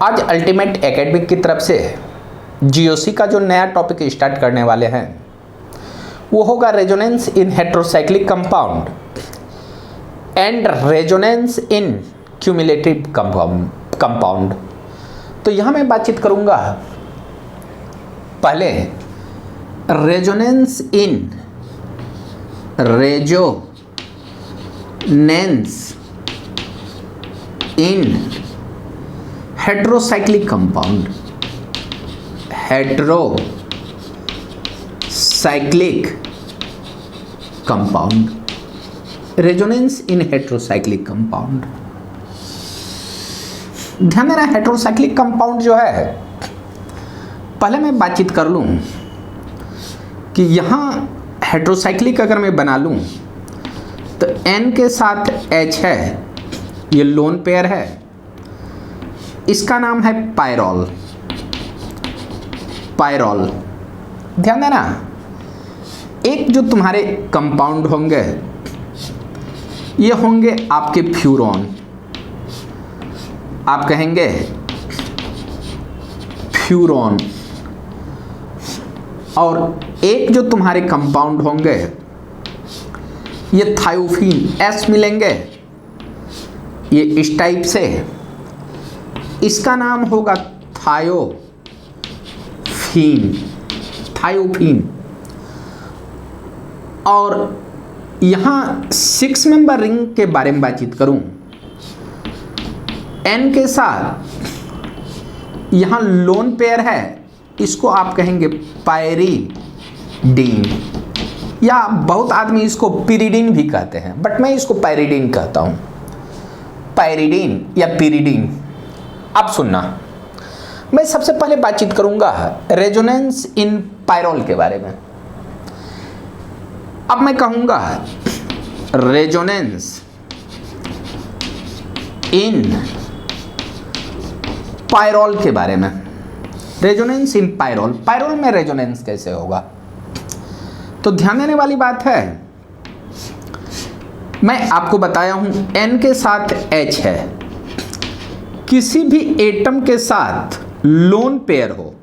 आज ultimate academic की तरफ से जीओसी का जो नया टॉपिक स्टार्ट करने वाले हैं वो होगा resonance in heterocyclic compound and resonance in cumulative compound. तो यहाँ मैं बातचीत करूँगा पहले resonance in heterocyclic compound, resonance in heterocyclic compound. ध्यान देना, हेट्रोसाइक्लिक कंपाउंड जो है, पहले मैं बातचीत कर लूं कि यहाँ हेट्रोसाइक्लिक अगर मैं बना लूं तो N के साथ H है, ये लोन पेयर है, इसका नाम है पायरोल। ध्यान देना, एक जो तुम्हारे कंपाउंड होंगे ये होंगे आपके फ्यूरॉन, आप कहेंगे फ्यूरॉन, और एक जो तुम्हारे कंपाउंड होंगे ये थायोफीन, S मिलेंगे ये इस टाइप से, इसका नाम होगा थायोफीन। और यहाँ 6 मेंबर रिंग के बारे में बातचीत करूं, N के साथ यहाँ लोन पेयर है, इसको आप कहेंगे पायरीडीन, या बहुत आदमी इसको पिरिडीन भी कहते हैं, बट मैं इसको पायरीडीन कहता हूँ, पायरीडीन या पिरिडीन। अब सुनना, मैं सबसे पहले बातचीत करूंगा रेजोनेंस इन पायरोल के बारे में। अब मैं कहूंगा रेजोनेंस इन पायरोल के बारे में। रेजोनेंस इन पायरोल में रेजोनेंस कैसे होगा? तो ध्यान देने वाली बात है, मैं आपको बताया हूं N के साथ H है, किसी भी एटम के साथ लोन पेयर हो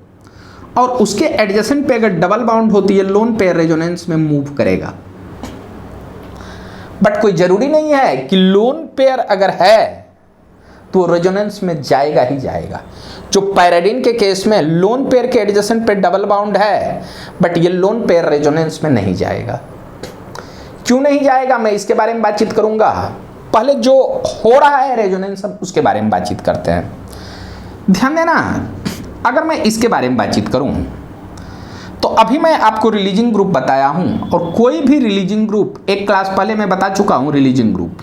और उसके एडजेसेंट पे अगर डबल बाउंड होती है, लोन पेयर रेजोनेंस में मूव करेगा। बट कोई जरूरी नहीं है कि लोन पेयर अगर है तो रेजोनेंस में जाएगा ही जाएगा। जो पायरिडीन के केस में लोन पेयर के एडजेसेंट पे डबल बाउंड है, बट ये लोन पेयर रेजोनेंस में नहीं जाएगा। क्यों नहीं जाएगा, मैं इसके बारे में बातचीत करूंगा। पहले जो हो रहा है रेजोनेंस, हम उसके बारे में बातचीत करते हैं। ध्यान देना, अगर मैं इसके बारे में बातचीत करूं तो अभी मैं आपको रिलीजिंग ग्रुप बताया हूं, और कोई भी रिलीजिंग ग्रुप, एक क्लास पहले मैं बता चुका हूं, रिलीजिंग ग्रुप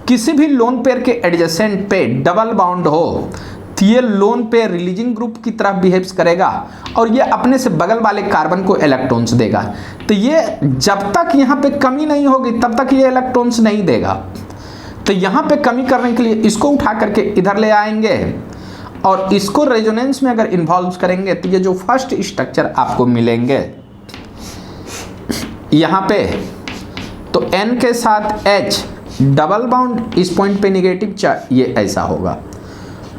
किसी भी लोन पेयर के एडजेसेंट पे डबल बाउंड हो तो ये लोन पेयर रिलीजिंग ग्रुप की तरह बिहेव्स करेगा और ये अपने से बगल वाले कार्बन को इलेक्ट्रॉन्स देगा। तो ये जब तक यहाँ पे कमी नहीं होगी तब तक ये इलेक्ट्रॉन्स नहीं देगा। तो यहाँ पे कमी करने के लिए इसको उठा करके इधर ले आएंगे और इसको रेजोनेंस में अगर इन्वॉल्व करेंगे तो ये जो फर्स्ट स्ट्रक्चर आपको मिलेंगे यहाँ पे, तो N के साथ H डबल बाउंड, इस पॉइंट पे निगेटिव चार्ज, ये ऐसा होगा।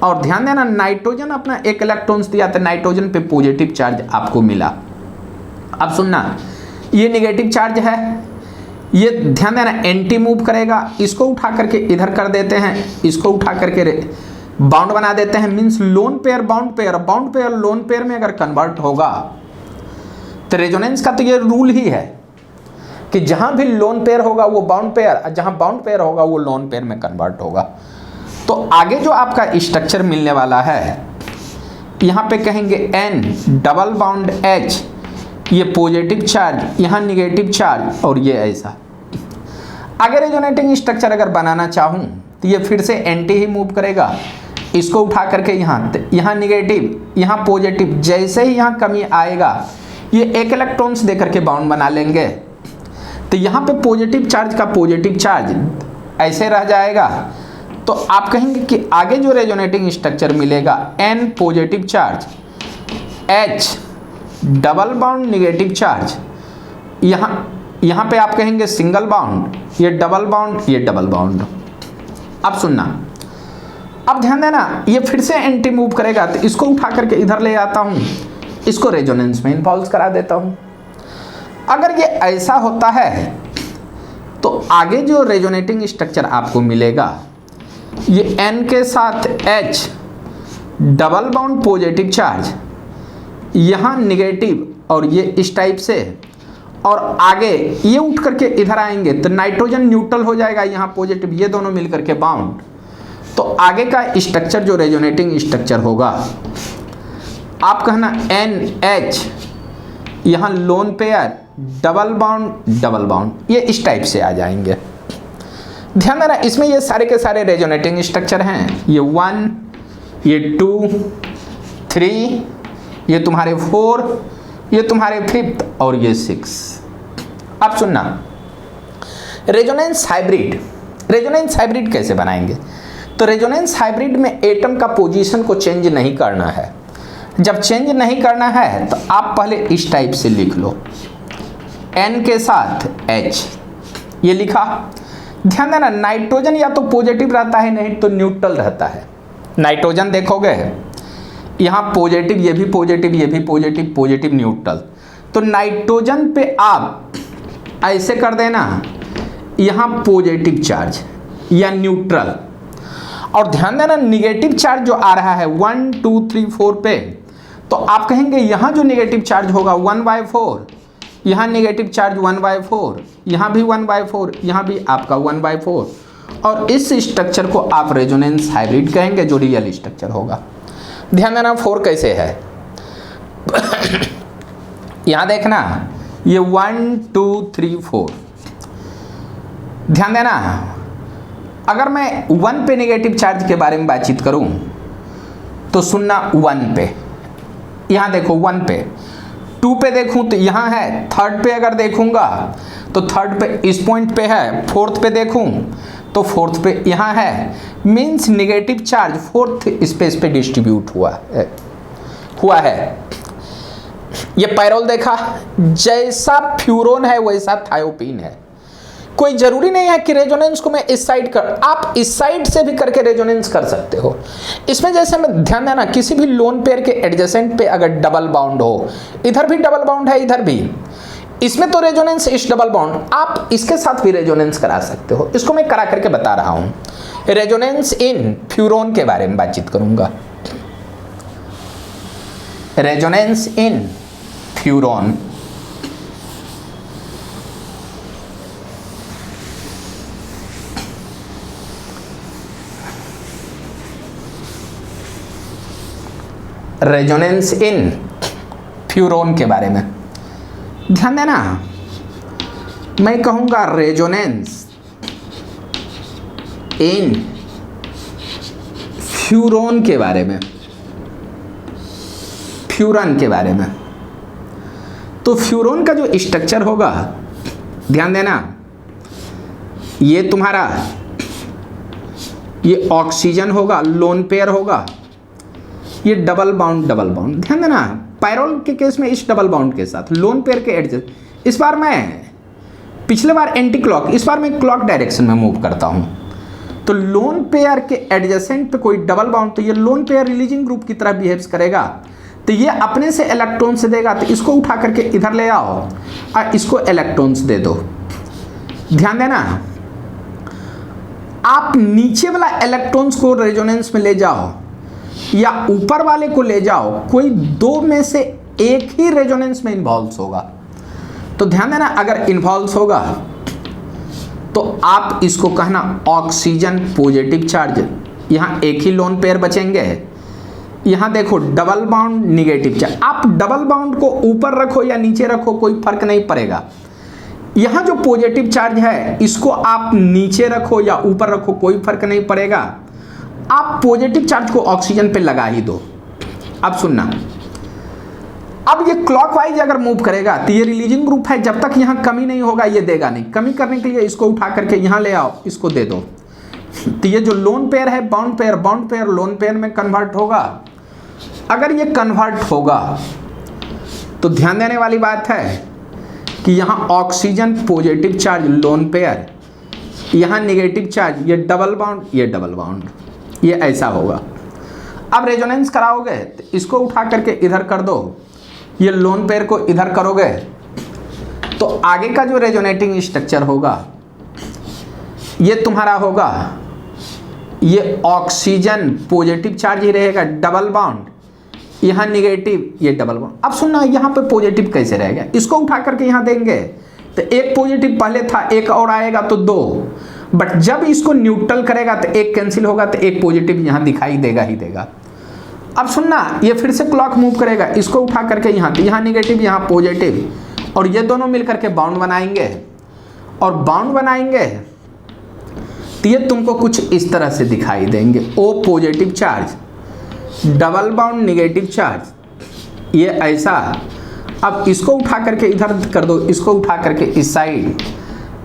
और ध्यान देना, नाइट्रोजन अपना एक इलेक्ट्रॉन्स दिया तो नाइट्रोजन पे पॉजिटिव चार्ज आपको मिला। अब सुनना, ये निगेटिव चार्ज है, ये ध्यान देना एंटी मूव करेगा, इसको उठा करके इधर कर देते हैं, इसको उठा करके बाउंड बना देते हैं। Means lone pair bound pair lone pair में अगर कन्वर्ट होगा तो रेजोनेंस का तो ये रूल ही है कि जहां भी लोन पेयर होगा वो बाउंड पेयर, जहां बाउंड पेयर होगा वो लोन पेयर में कन्वर्ट होगा। तो आगे जो आपका स्ट्रक्चर मिलने वाला है, यहाँ पे कहेंगे N डबल बाउंड H, ये पॉजिटिव चार्ज, यहाँ निगेटिव चार्ज, और ये ऐसा। आगे रेजोनेटिंग स्ट्रक्चर अगर बनाना चाहूँ तो ये फिर से एंटी ही मूव करेगा, इसको उठा करके यहाँ निगेटिव, यहाँ पॉजिटिव, जैसे ही यहाँ कमी आएगा ये एक इलेक्ट्रॉन्स दे करके बाउंड बना लेंगे। तो यहाँ पे पॉजिटिव चार्ज का पॉजिटिव चार्ज ऐसे रह जाएगा। तो आप कहेंगे कि आगे जो रेजोनेटिंग स्ट्रक्चर मिलेगा N positive charge, H double bond negative charge, यहाँ पे आप कहेंगे सिंगल बाउंड, ये डबल बाउंड, ये डबल बाउंड। अब सुनना, अब ध्यान देना, ये फिर से एंटी मूव करेगा तो इसको उठा करके इधर ले आता हूँ, इसको रेजोनेंस में इन्वॉल्व करा देता हूँ। अगर ये ऐसा होता है तो आगे जो रेजोनेटिंग स्ट्रक्चर आपको मिलेगा ये N के साथ H double bond positive charge, यहाँ निगेटिव और ये इस टाइप से, और आगे ये उठ करके इधर आएंगे तो नाइट्रोजन न्यूट्रल हो जाएगा, यहाँ पॉजिटिव, ये दोनों मिल करके बाउंड। तो आगे का स्ट्रक्चर जो रेजोनेटिंग स्ट्रक्चर होगा आप कहना NH, यहाँ लोन पेयर डबल बाउंड, ये इस टाइप से आ जाएंगे। ध्यान देना, इसमें ये सारे के सारे रेजोनेटिंग स्ट्रक्चर हैं, ये 1, ये 2, 3, ये तुम्हारे 4, ये तुम्हारे 5th और ये 6। अब सुनना, रेजोनेंस हाइब्रिड कैसे बनाएंगे? तो रेजोनेंस हाइब्रिड में एटम का पोजीशन को चेंज नहीं करना है। जब चेंज नहीं करना है तो आप पहले इस टाइप से लिख लो, N के साथ H, ये लिखा। ध्यान देना, नाइट्रोजन या तो पॉजिटिव रहता है नहीं तो न्यूट्रल रहता है। नाइट्रोजन देखोगे यहाँ पॉजिटिव, ये भी पॉजिटिव, ये भी पॉजिटिव, पॉजिटिव न्यूट्रल। तो नाइट्रोजन पे आप ऐसे कर देना, यहाँ पॉजिटिव चार्ज या न्यूट्रल, और ध्यान देना निगेटिव चार्ज जो आ रहा है 1, 2, 3, 4 पे, तो आप कहेंगे यहाँ जो निगेटिव चार्ज होगा 1/4, यहाँ निगेटिव चार्ज 1/4, यहाँ भी 1/4, यहाँ भी आपका 1/4, और इस स्ट्रक्चर को आप रेजोनेंस हाइब्रिड कहेंगे जो रियल स्ट्रक्चर होगा। ध्यान देना 4 कैसे है यहाँ देखना, ये 1, 2, 3, 4। ध्यान देना, अगर मैं 1 पे नेगेटिव चार्ज के बारे में बातचीत करूं तो सुनना 1 पे, यहाँ देखो 1 पे, 2 पे देखूं तो यहाँ है, 3rd पे अगर देखूंगा तो 3rd पे इस पॉइंट पे है, 4th पे देखूं तो 4th पे यहाँ है। Means negative charge 4th space पे डिस्ट्रीब्यूट हुआ है। ये पैरोल देखा, जैसा फ्यूरोन है वैसा थायोपीन है। कोई जरूरी नहीं है कि रेजोनेंस को मैं इस साइड कर, आप इस साइड से भी करके रेजोनेंस कर सकते हो। इसमें जैसे मैं ध्यान देना, किसी भी लोन पेयर के एडजेसेंट पे अगर डबल बाउंड हो, इधर भी डबल बाउंड है, इधर भी, इसमें तो रेजोनेंस इस डबल बाउंड, आप इसके साथ भी रेजोनेंस करा सकते हो। इसको मैं करा करके बता रहा हूं। रेजोनेंस इन फ्यूरोन के बारे में बातचीत करूंगा। रेजोनेंस इन फ्यूरोन, रेजोनेंस इन फ्यूरोन के बारे में ध्यान देना। मैं कहूंगा रेजोनेंस इन फ्यूरोन के बारे में, फ्यूरन के बारे में। तो फ्यूरोन का जो स्ट्रक्चर होगा, ध्यान देना, ये तुम्हारा ये ऑक्सीजन होगा, लोन पेयर होगा, ये डबल बाउंड। ध्यान देना, पैरोल के केस में इस डबल बाउंड के साथ लोन पेयर के एडजस्ट, इस बार मैं पिछले बार एंटी क्लॉक, इस बार मैं क्लॉक डायरेक्शन में मूव करता हूं। तो लोन पेयर के एडजेसेंट पे कोई डबल बाउंड, तो ये लोन पेयर रिलीजिंग ग्रुप की तरह बिहेव्स करेगा। तो ये अपने से इलेक्ट्रॉन्स देगा, तो इसको उठा करके इधर ले आओ और इसको इलेक्ट्रॉन्स दे दो। ध्यान देना, आप नीचे वाला इलेक्ट्रॉन्स को रेजोनेंस में ले जाओ या ऊपर वाले को ले जाओ, कोई दो में से एक ही रेजोनेंस में इन्वॉल्व होगा। तो ध्यान देना, अगर इन्वॉल्व होगा तो आप इसको कहना ऑक्सीजन पॉजिटिव चार्ज, यहाँ एक ही लोन पेयर बचेंगे। यहाँ देखो डबल बाउंड निगेटिव चार्ज, आप डबल बाउंड को ऊपर रखो या नीचे रखो कोई फर्क नहीं पड़ेगा। यहाँ जो पॉजिटिव चार्ज है इसको आप नीचे रखो या ऊपर रखो कोई फर्क नहीं पड़ेगा, आप पॉजिटिव चार्ज को ऑक्सीजन पे लगा ही दो। अब सुनना, अब ये क्लॉकवाइज अगर मूव करेगा तो ये रिलीजिंग ग्रुप है, जब तक यहाँ कमी नहीं होगा ये देगा नहीं। कमी करने के लिए इसको उठा करके यहाँ ले आओ, इसको दे दो। तो ये जो लोन पेयर है बाउंड पेयर लोन पेयर में कन्वर्ट होगा। अगर ये कन्वर्ट होगा तो ध्यान देने वाली बात है कि यहाँ oxygen positive charge lone pair, यहाँ नेगेटिव चार्ज, ये डबल बाउंड, ये डबल बाउंड। ये ऐसा होगा। अब रेजोनेंस कराओगे तो इसको उठा करके इधर कर दो, ये लोन पेयर को इधर करोगे तो आगे का जो रेजोनेटिंग स्ट्रक्चर होगा ये तुम्हारा होगा, ये ऑक्सीजन पॉजिटिव चार्ज ही रहेगा, डबल बॉन्ड, यहाँ निगेटिव, ये डबल बॉन्ड। अब सुनना यहाँ पे पॉजिटिव कैसे रहेगा, इसको उठा करके यहाँ देंगे तो एक पॉजिटिव पहले था, एक और आएगा तो दो, बट जब इसको न्यूट्रल करेगा तो एक कैंसिल होगा तो एक पॉजिटिव यहाँ दिखाई देगा ही देगा। अब सुनना, ये फिर से क्लॉक मूव करेगा, इसको उठा करके यहाँ, तो यहाँ निगेटिव यहाँ पॉजिटिव, और ये दोनों मिलकर के बाउंड बनाएंगे, और बाउंड बनाएंगे तो ये तुमको कुछ इस तरह से दिखाई देंगे, O positive charge, double bond negative charge, ये ऐसा। अब इसको उठा करके इधर कर दो, इसको उठा करके इस साइड,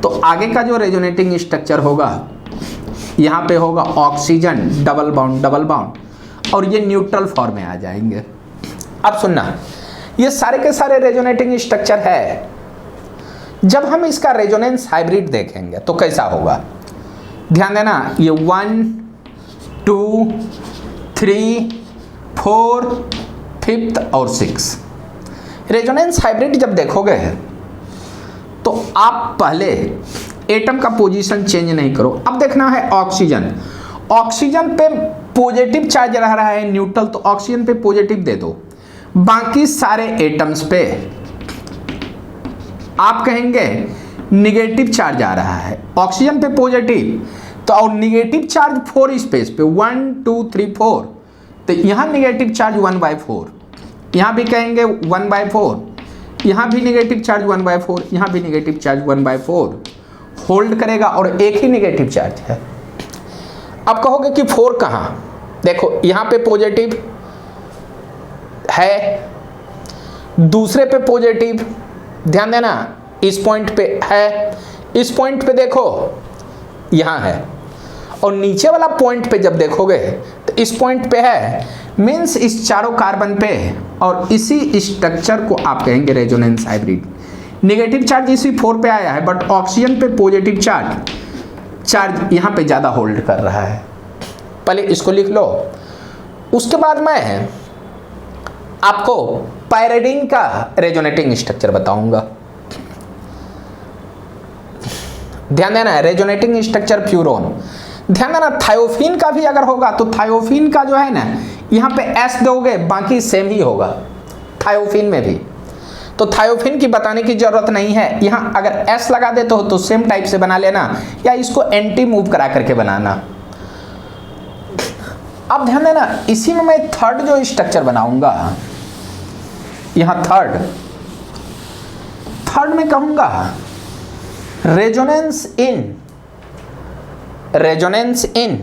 तो आगे का जो रेजोनेटिंग स्ट्रक्चर होगा यहाँ पे होगा ऑक्सीजन डबल बाउंड, और ये न्यूट्रल फॉर्म में आ जाएंगे। अब सुनना, ये सारे के सारे रेजोनेटिंग स्ट्रक्चर है। जब हम इसका रेजोनेंस हाइब्रिड देखेंगे तो कैसा होगा, ध्यान देना, ये 1 2 3 4 5th और 6 रेजोनेंस हाइब्रिड जब देखोगे तो आप पहले एटम का पोजीशन चेंज नहीं करो। अब देखना है ऑक्सीजन, ऑक्सीजन पे पॉजिटिव चार्ज रह रहा है न्यूट्रल, तो ऑक्सीजन पे पॉजिटिव दे दो, बाकी सारे एटम्स पे आप कहेंगे निगेटिव चार्ज आ रहा है, ऑक्सीजन पे पॉजिटिव, तो और निगेटिव चार्ज 4 स्पेस पे 1 2 3 4, तो यहाँ निगेटिव चार्ज 1/4, यहाँ भी कहेंगे 1/4, यहाँ भी निगेटिव चार्ज 1/4, यहाँ भी निगेटिव चार्ज 1/4 होल्ड करेगा, और एक ही निगेटिव चार्ज है। अब कहोगे कि 4 कहाँ, देखो यहाँ पे पॉजिटिव है, दूसरे पे पॉजिटिव, ध्यान देना इस पॉइंट पे है, इस पॉइंट पे देखो यहाँ है, और नीचे वाला पॉइंट पे जब देखोगे तो इस पॉइंट पे है, मीन्स इस चारों कार्बन पे, और इसी स्ट्रक्चर को आप कहेंगे रेजोनेंस हाइब्रिड। नेगेटिव चार्ज इसी 4 पे आया है, बट ऑक्सीजन पे पॉजिटिव चार्ज यहाँ पे ज़्यादा होल्ड कर रहा है। पहले इसको लिख लो, उसके बाद मैं आपको पायरिडीन का रेजोनेटिंग स्ट्रक्चर बताऊंगा। ध्यान देना, रेजोनेटिंग स्ट्रक्चर फ्यूरोन, ध्यान देना थायोफिन का भी अगर होगा तो थायोफिन का जो है ना, यहाँ पे S दोगे बाकी सेम ही होगा थायोफिन में भी, तो थायोफिन की बताने की जरूरत नहीं है। यहाँ अगर S लगा देते हो तो सेम टाइप से बना लेना, या इसको एंटी मूव करा करके बनाना। अब ध्यान देना, इसी में मैं थर्ड जो स्ट्रक्चर बनाऊंगा, यहाँ थर्ड में कहूंगा रेजोनेंस इन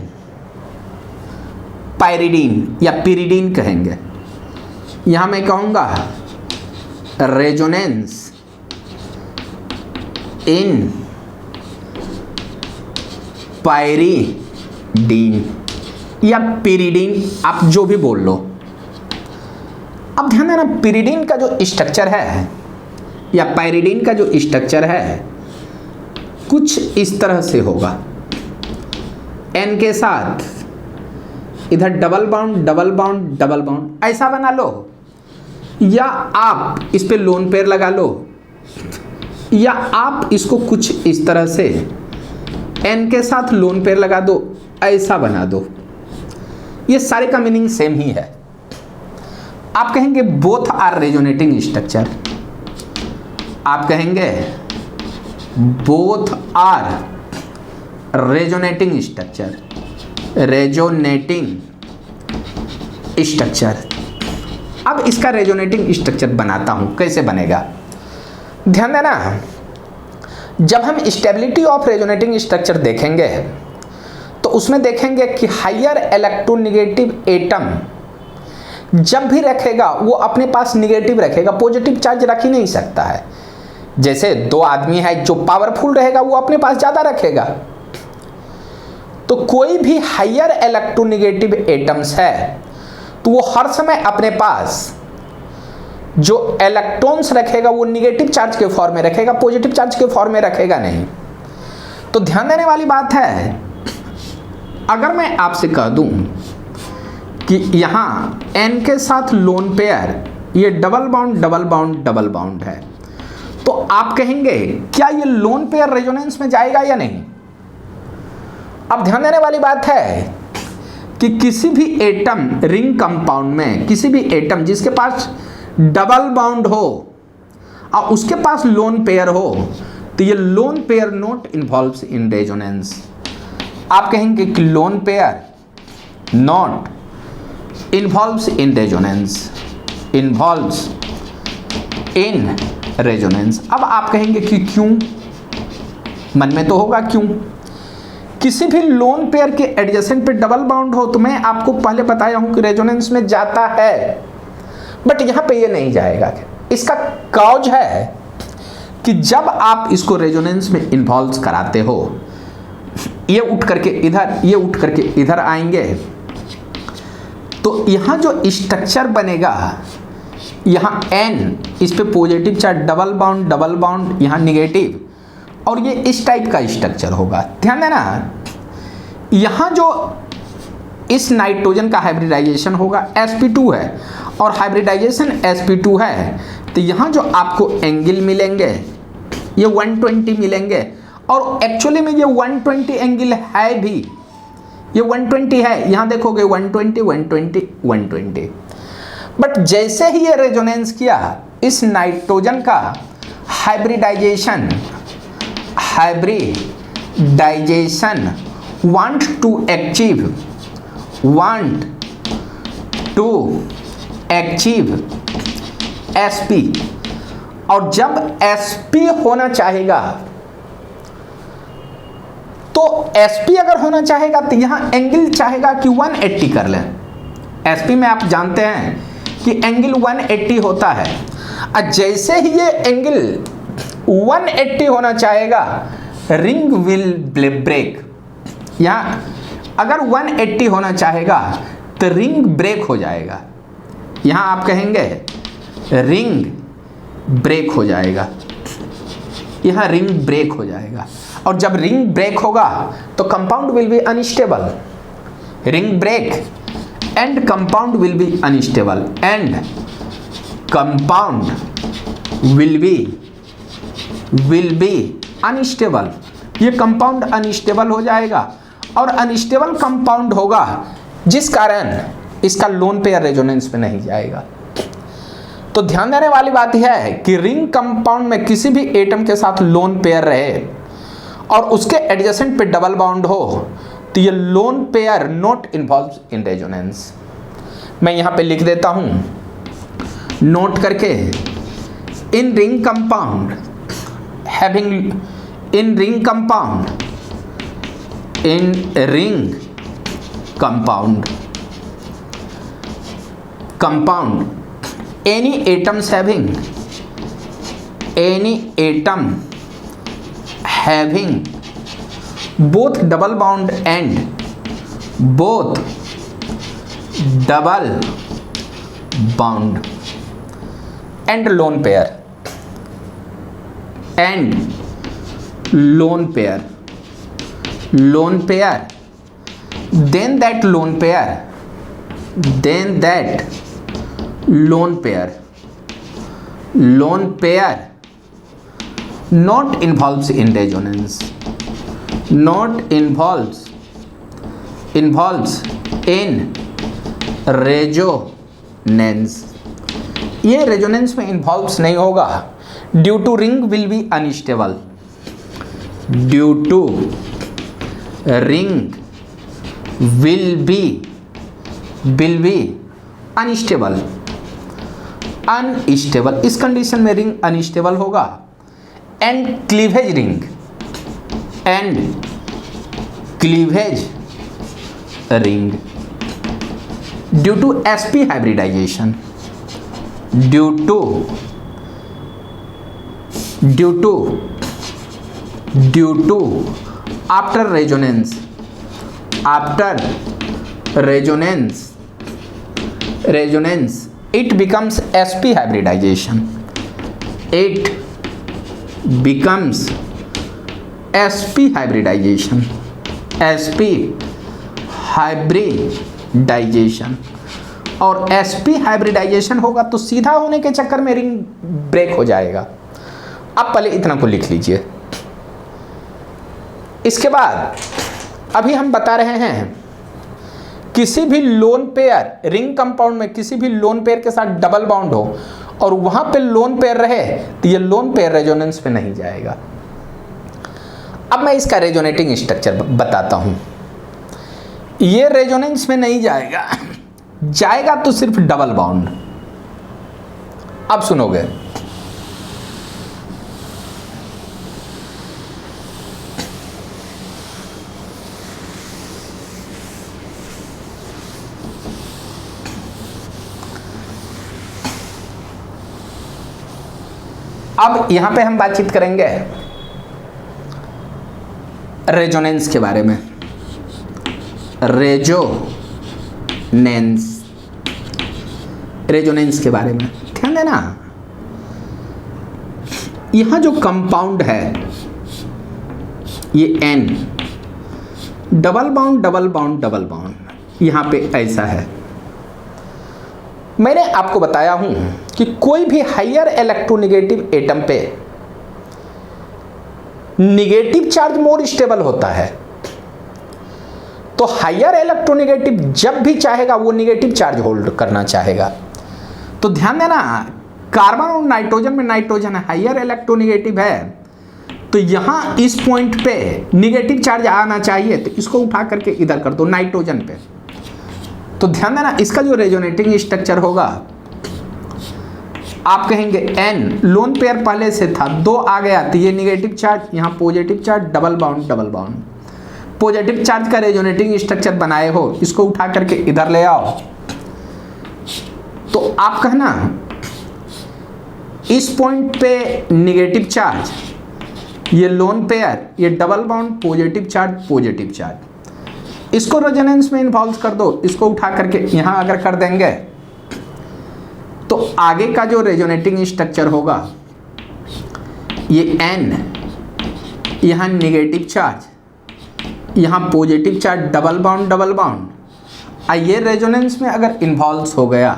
पायरिडीन या पिरिडीन कहेंगे। यहां मैं कहूंगा रेजोनेंस इन पायरिडीन या पिरिडीन, आप जो भी बोल लो। अब ध्यान देना, पिरिडीन का जो स्ट्रक्चर है या पायरिडीन का जो स्ट्रक्चर है कुछ इस तरह से होगा, N के साथ इधर डबल बाउंड ऐसा बना लो, या आप इस पे लोन पेयर लगा लो, या आप इसको कुछ इस तरह से N के साथ लोन पेयर लगा दो, ऐसा बना दो। ये सारे का मीनिंग सेम ही है। आप कहेंगे बोथ आर रेजोनेटिंग स्ट्रक्चर, आप कहेंगे बोथ आर रेजोनेटिंग स्ट्रक्चर। अब इसका रेजोनेटिंग स्ट्रक्चर बनाता हूं, कैसे बनेगा, ध्यान देना। जब हम स्टेबिलिटी ऑफ रेजोनेटिंग स्ट्रक्चर देखेंगे तो उसमें देखेंगे कि हायर इलेक्ट्रोनेगेटिव एटम जब भी रखेगा वो अपने पास निगेटिव रखेगा, पॉजिटिव चार्ज रख ही नहीं सकता है। जैसे दो आदमी है, जो पावरफुल रहेगा वो अपने पास ज़्यादा रखेगा, तो कोई भी हायर इलेक्ट्रोनेगेटिव एटम्स है तो वो हर समय अपने पास जो इलेक्ट्रॉन्स रखेगा वो निगेटिव चार्ज के फॉर्म में रखेगा, पॉजिटिव चार्ज के फॉर्म में रखेगा नहीं। तो ध्यान देने वाली बात है, अगर मैं आपसे कह दूं कि यहाँ n के साथ लोन पेयर ये डबल बाउंड है, तो आप कहेंगे क्या ये लोन पेयर रेजोनेंस में जाएगा या नहीं? अब ध्यान देने वाली बात है कि किसी भी एटम रिंग कंपाउंड में, किसी भी एटम जिसके पास डबल बाउंड हो और उसके पास लोन पेयर हो, तो ये lone pair not involves in resonance. आप कहेंगे कि lone pair not involves in resonance, involves in resonance. अब आप कहेंगे कि क्यों? मन में तो होगा क्यों। किसी भी लोन पेयर के एडजेसेंट पे डबल बाउंड हो तो मैं आपको पहले बताया हूं कि रेजोनेंस में जाता है, बट यहां पे ये नहीं जाएगा। इसका कॉज है कि जब आप इसको रेजोनेंस में इन्वॉल्व कराते हो, ये उठ करके इधर, ये उठ करके इधर आएंगे, तो यहां जो स्ट्रक्चर बनेगा, यहाँ n इस पे पॉजिटिव चार्ज, डबल बाउंड यहाँ निगेटिव, और ये इस टाइप का स्ट्रक्चर होगा। ध्यान देना, यहाँ जो इस नाइट्रोजन का हाइब्रिडाइजेशन होगा sp2 है और हाइब्रिडाइजेशन sp2 है, तो यहाँ जो आपको एंगल मिलेंगे ये 120 मिलेंगे, और एक्चुअली में ये 120 एंगल है भी, ये 120 है। यहाँ देखोगे 120। बट जैसे ही ये रेजोनेंस किया, इस नाइट्रोजन का hybridisation want to achieve sp, और जब sp होना चाहेगा, तो sp अगर होना चाहेगा तो यहां एंगल चाहेगा कि 180 कर लें। sp में आप जानते हैं कि एंगल 180 होता है, और जैसे ही ये एंगल 180 होना चाहेगा, रिंग विल ब्रेक। यहाँ अगर 180 होना चाहेगा तो रिंग ब्रेक हो जाएगा। यहाँ आप कहेंगे रिंग ब्रेक हो जाएगा, यहाँ रिंग ब्रेक हो जाएगा, और जब रिंग ब्रेक होगा तो compound will be unstable. Ring break and compound will be unstable, and compound will be unstable। ये कंपाउंड अनस्टेबल हो जाएगा, और अनस्टेबल कंपाउंड होगा जिस कारण इसका लोन पेयर रेजोनेंस पे नहीं जाएगा। तो ध्यान देने वाली बात यह है कि रिंग कंपाउंड में किसी भी एटम के साथ लोन पेयर रहे और उसके एडजेसेंट पे डबल बाउंड हो, तो ये lone pair not involves in resonance. मैं यहाँ पे लिख देता हूँ नोट करके, in ring compound any atoms having both double bound and lone pair, then that lone pair not involves in resonance, involves in resonance. ये रेजोनेंस में involves नहीं होगा, due to ring will be unstable, unstable. इस condition में ring unstable होगा, and cleavage ring due to sp hybridization, due to after resonance it becomes sp hybridization, sp hybridization, और sp hybridization होगा तो सीधा होने के चक्कर में रिंग ब्रेक हो जाएगा। अब पहले इतना को लिख लीजिए। इसके बाद अभी हम बता रहे हैं किसी भी लोन पेयर रिंग कंपाउंड में किसी भी लोन पेयर के साथ डबल बॉन्ड हो और वहां पे लोन पेयर रहे तो ये लोन पेयर रेजोनेंस पे नहीं जाएगा। अब मैं इसका रेजोनेटिंग स्ट्रक्चर बताता हूं। ये रेजोनेंस में नहीं जाएगा, जाएगा तो सिर्फ डबल बॉन्ड। अब सुनोगे, अब यहां पे हम बातचीत करेंगे रेजोनेंस के बारे में। रेजोनेंस के बारे में ध्यान देना। यहां जो कंपाउंड है ये N, double bond double bond double bond, यहां पे ऐसा है। मैंने आपको बताया हूं कि कोई भी हायर इलेक्ट्रोनेगेटिव एटम पे निगेटिव चार्ज मोर स्टेबल होता है, तो हायर इलेक्ट्रोनेगेटिव जब भी चाहेगा वो निगेटिव चार्ज होल्ड करना चाहेगा। तो ध्यान देना, कार्बन और नाइट्रोजन में नाइट्रोजन हायर इलेक्ट्रोनेगेटिव है तो यहां इस पॉइंट पे निगेटिव चार्ज आना चाहिए, तो इसको उठा करके इधर कर दो नाइट्रोजन पे। तो ध्यान देना, इसका जो रेजोनेटिंग स्ट्रक्चर होगा आप कहेंगे N, लोन पेयर पहले से था, 2 आ गया तो ये निगेटिव चार्ज, यहाँ positive charge, double bond double bond. Positive charge का रेजोनेटिंग स्ट्रक्चर बनाए हो, इसको उठा करके इधर ले आओ। तो आप कहना इस पॉइंट पे निगेटिव चार्ज, ये लोन पेयर, ये double bond, positive charge positive charge. इसको रेजोनेंस में इन्वॉल्व कर दो, इसको उठा करके यहां अगर कर देंगे तो आगे का जो रेजोनेटिंग स्ट्रक्चर होगा ये N, यहां निगेटिव चार्ज, यहां positive charge, double bond double bond. ये रेजोनेंस में अगर इन्वॉल्व हो गया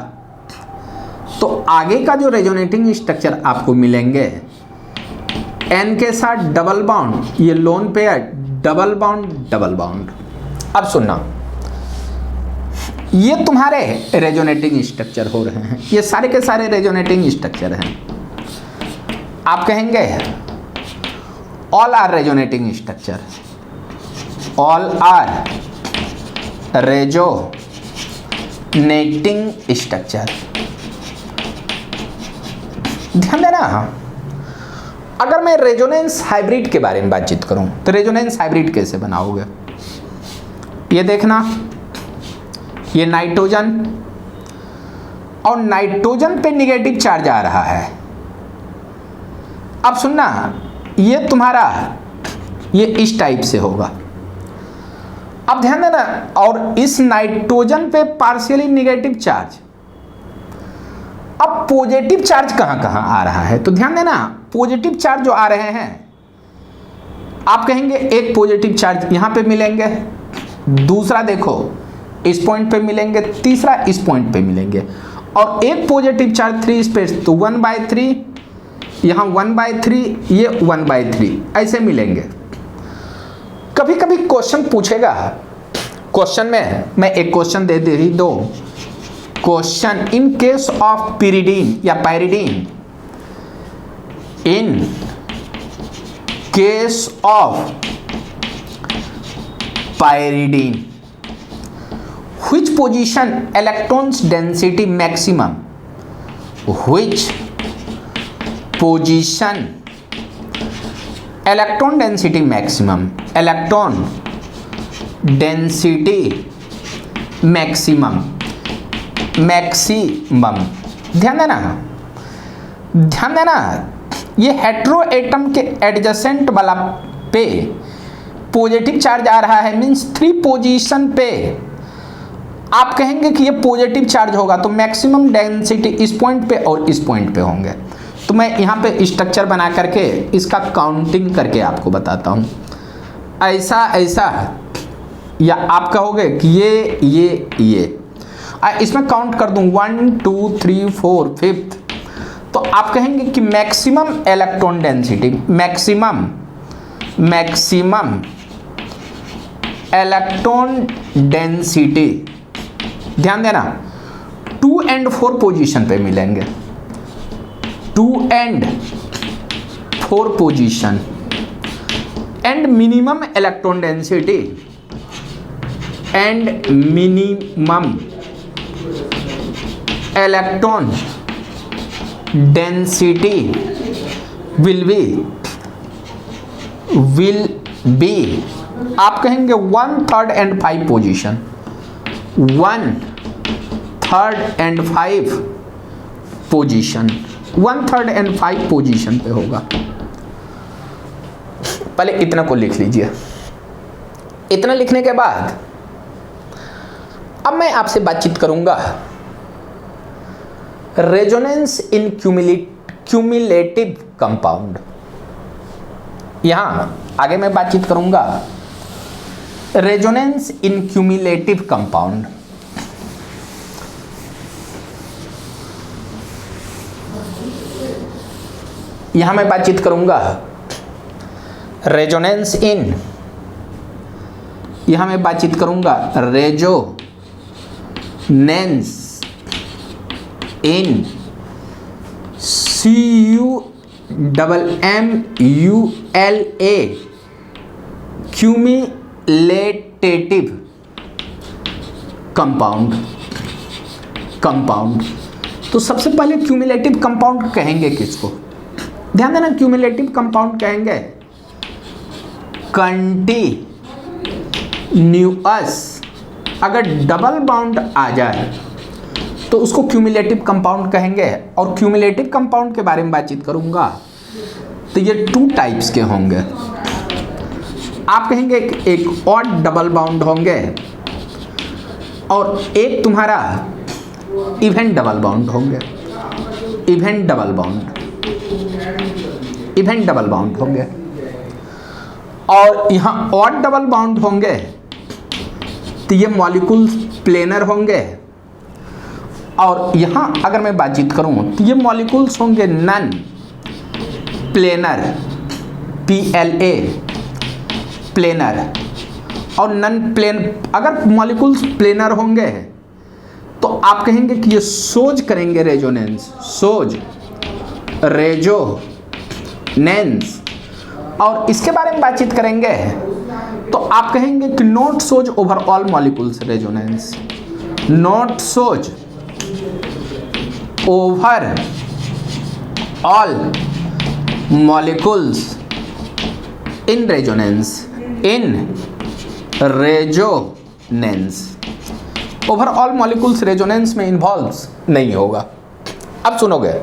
तो आगे का जो रेजोनेटिंग स्ट्रक्चर आपको मिलेंगे N के साथ डबल बाउंड, ये lone pair, double bond double bond. अब सुनना, ये तुम्हारे रेजोनेटिंग स्ट्रक्चर हो रहे हैं, ये सारे के सारे रेजोनेटिंग स्ट्रक्चर हैं। आप कहेंगे all are resonating structure, all are resonating structure. ध्यान देना, अगर मैं रेजोनेंस हाइब्रिड के बारे में बातचीत करूं तो रेजोनेंस हाइब्रिड कैसे बनाओगे? ये देखना, ये नाइट्रोजन और नाइट्रोजन पे निगेटिव चार्ज आ रहा है। अब सुनना, ये तुम्हारा ये इस टाइप से होगा। अब ध्यान देना, और इस नाइट्रोजन पे पार्शियली निगेटिव चार्ज। अब पॉजिटिव चार्ज कहां कहां आ रहा है? तो ध्यान देना, पॉजिटिव चार्ज जो आ रहे हैं आप कहेंगे एक पॉजिटिव चार्ज यहां पे मिलेंगे, दूसरा देखो इस पॉइंट पे मिलेंगे, तीसरा इस पॉइंट पे मिलेंगे, और एक पॉजिटिव चार्ज 3 स्पेस, तो 1/3, यहाँ 1/3, ये 1/3 ऐसे मिलेंगे। कभी कभी क्वेश्चन पूछेगा, क्वेश्चन में मैं एक क्वेश्चन दे ही दो। Question, in case of pyridine या pyridine, in case of pyridine which position electrons density maximum, which position electron density maximum, electron density maximum, maximum। ध्यान देना, ध्यान देना, ये हेटेरो एटम के एडजेसेंट वाला पे पॉजिटिव चार्ज आ रहा है, मीन्स 3 पोजीशन पे आप कहेंगे कि ये पॉजिटिव चार्ज होगा तो मैक्सिमम डेंसिटी इस पॉइंट पे और इस पॉइंट पे होंगे। तो मैं यहाँ पे स्ट्रक्चर बना करके इसका काउंटिंग करके आपको बताता हूँ। ऐसा ऐसा या आप कहोगे कि ये इसमें काउंट कर दूं 1 2 3 4 5th, तो आप कहेंगे कि maximum electron density, maximum electron density, ध्यान देना 2 and 4 पोजीशन पे मिलेंगे, 2 and 4 position, and minimum electron density and minimum electron density will be आप कहेंगे 1/3 and 5 position, 1/3 and 5 position, 1/3 and 5 position पे होगा। पहले इतना को लिख लीजिए। इतना लिखने के बाद अब मैं आपसे बातचीत करूंगा रेजोनेंस इन क्यूमुलेटिव कंपाउंड। यहां आगे मैं बातचीत करूंगा रेजोनेंस इन क्यूमुलेटिव कंपाउंड। यहां मैं बातचीत करूंगा रेजोनेंस इन, यहां मैं बातचीत करूंगा resonance in CUMMULA cumulative compound. तो सबसे पहले क्यूमुलेटिव कंपाउंड कहेंगे किसको? ध्यान देना, क्यूमुलेटिव कंपाउंड कहेंगे कंटीन्यूअस, अगर डबल बाउंड आ जाए तो उसको क्यूमुलेटिव कंपाउंड कहेंगे। और क्यूमुलेटिव कंपाउंड के बारे में बातचीत करूंगा तो ये 2 टाइप्स के होंगे। आप कहेंगे एक ऑड डबल बाउंड होंगे और एक तुम्हारा इवेंट डबल बाउंड होंगे, इवेंट डबल बाउंड होंगे। और यहाँ ऑड डबल बाउंड होंगे तो ये मॉलिक्यूल्स प्लेनर होंगे। और यहाँ अगर मैं बातचीत करूँ तो ये मॉलिक्यूल्स होंगे नन प्लेनर, PLA प्लेनर। और नन प्लेन, अगर मॉलिक्यूल्स प्लेनर होंगे तो आप कहेंगे कि ये सोज करेंगे रेजोनेंस, सोज रेजोनेंस। और इसके बारे में बातचीत करेंगे तो आप कहेंगे कि not shows over all molecules resonance, not shows over all molecules in resonance, over all molecules resonance में इन्वॉल्व नहीं होगा। अब सुनोगे,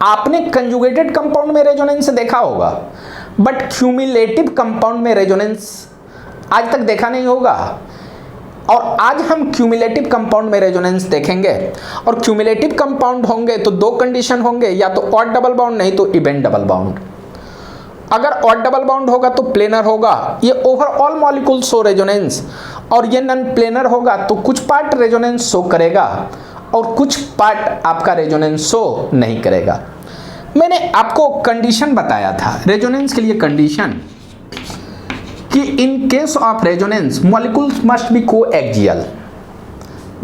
आपने कंजुगेटेड कंपाउंड में रेजोनेंस देखा होगा बट क्यूमुलेटिव कंपाउंड में रेजोनेंस आज तक देखा नहीं होगा। और आज हम क्यूमुलेटिव कंपाउंड में रेजोनेंस देखेंगे। और क्यूमुलेटिव कंपाउंड होंगे तो 2 कंडीशन होंगे, या तो ऑड डबल बाउंड, नहीं तो इवेंट डबल बाउंड। अगर ऑड डबल बाउंड होगा तो प्लेनर होगा, ये ओवरऑल मॉलिक्यूल शो रेजोनेंस। और ये नॉन प्लेनर होगा तो कुछ पार्ट रेजोनेंस शो करेगा और कुछ पार्ट आपका रेजोनेंस शो नहीं करेगा। मैंने आपको कंडीशन बताया था रेजोनेंस के लिए, कंडीशन कि in case of resonance molecules must be coaxial.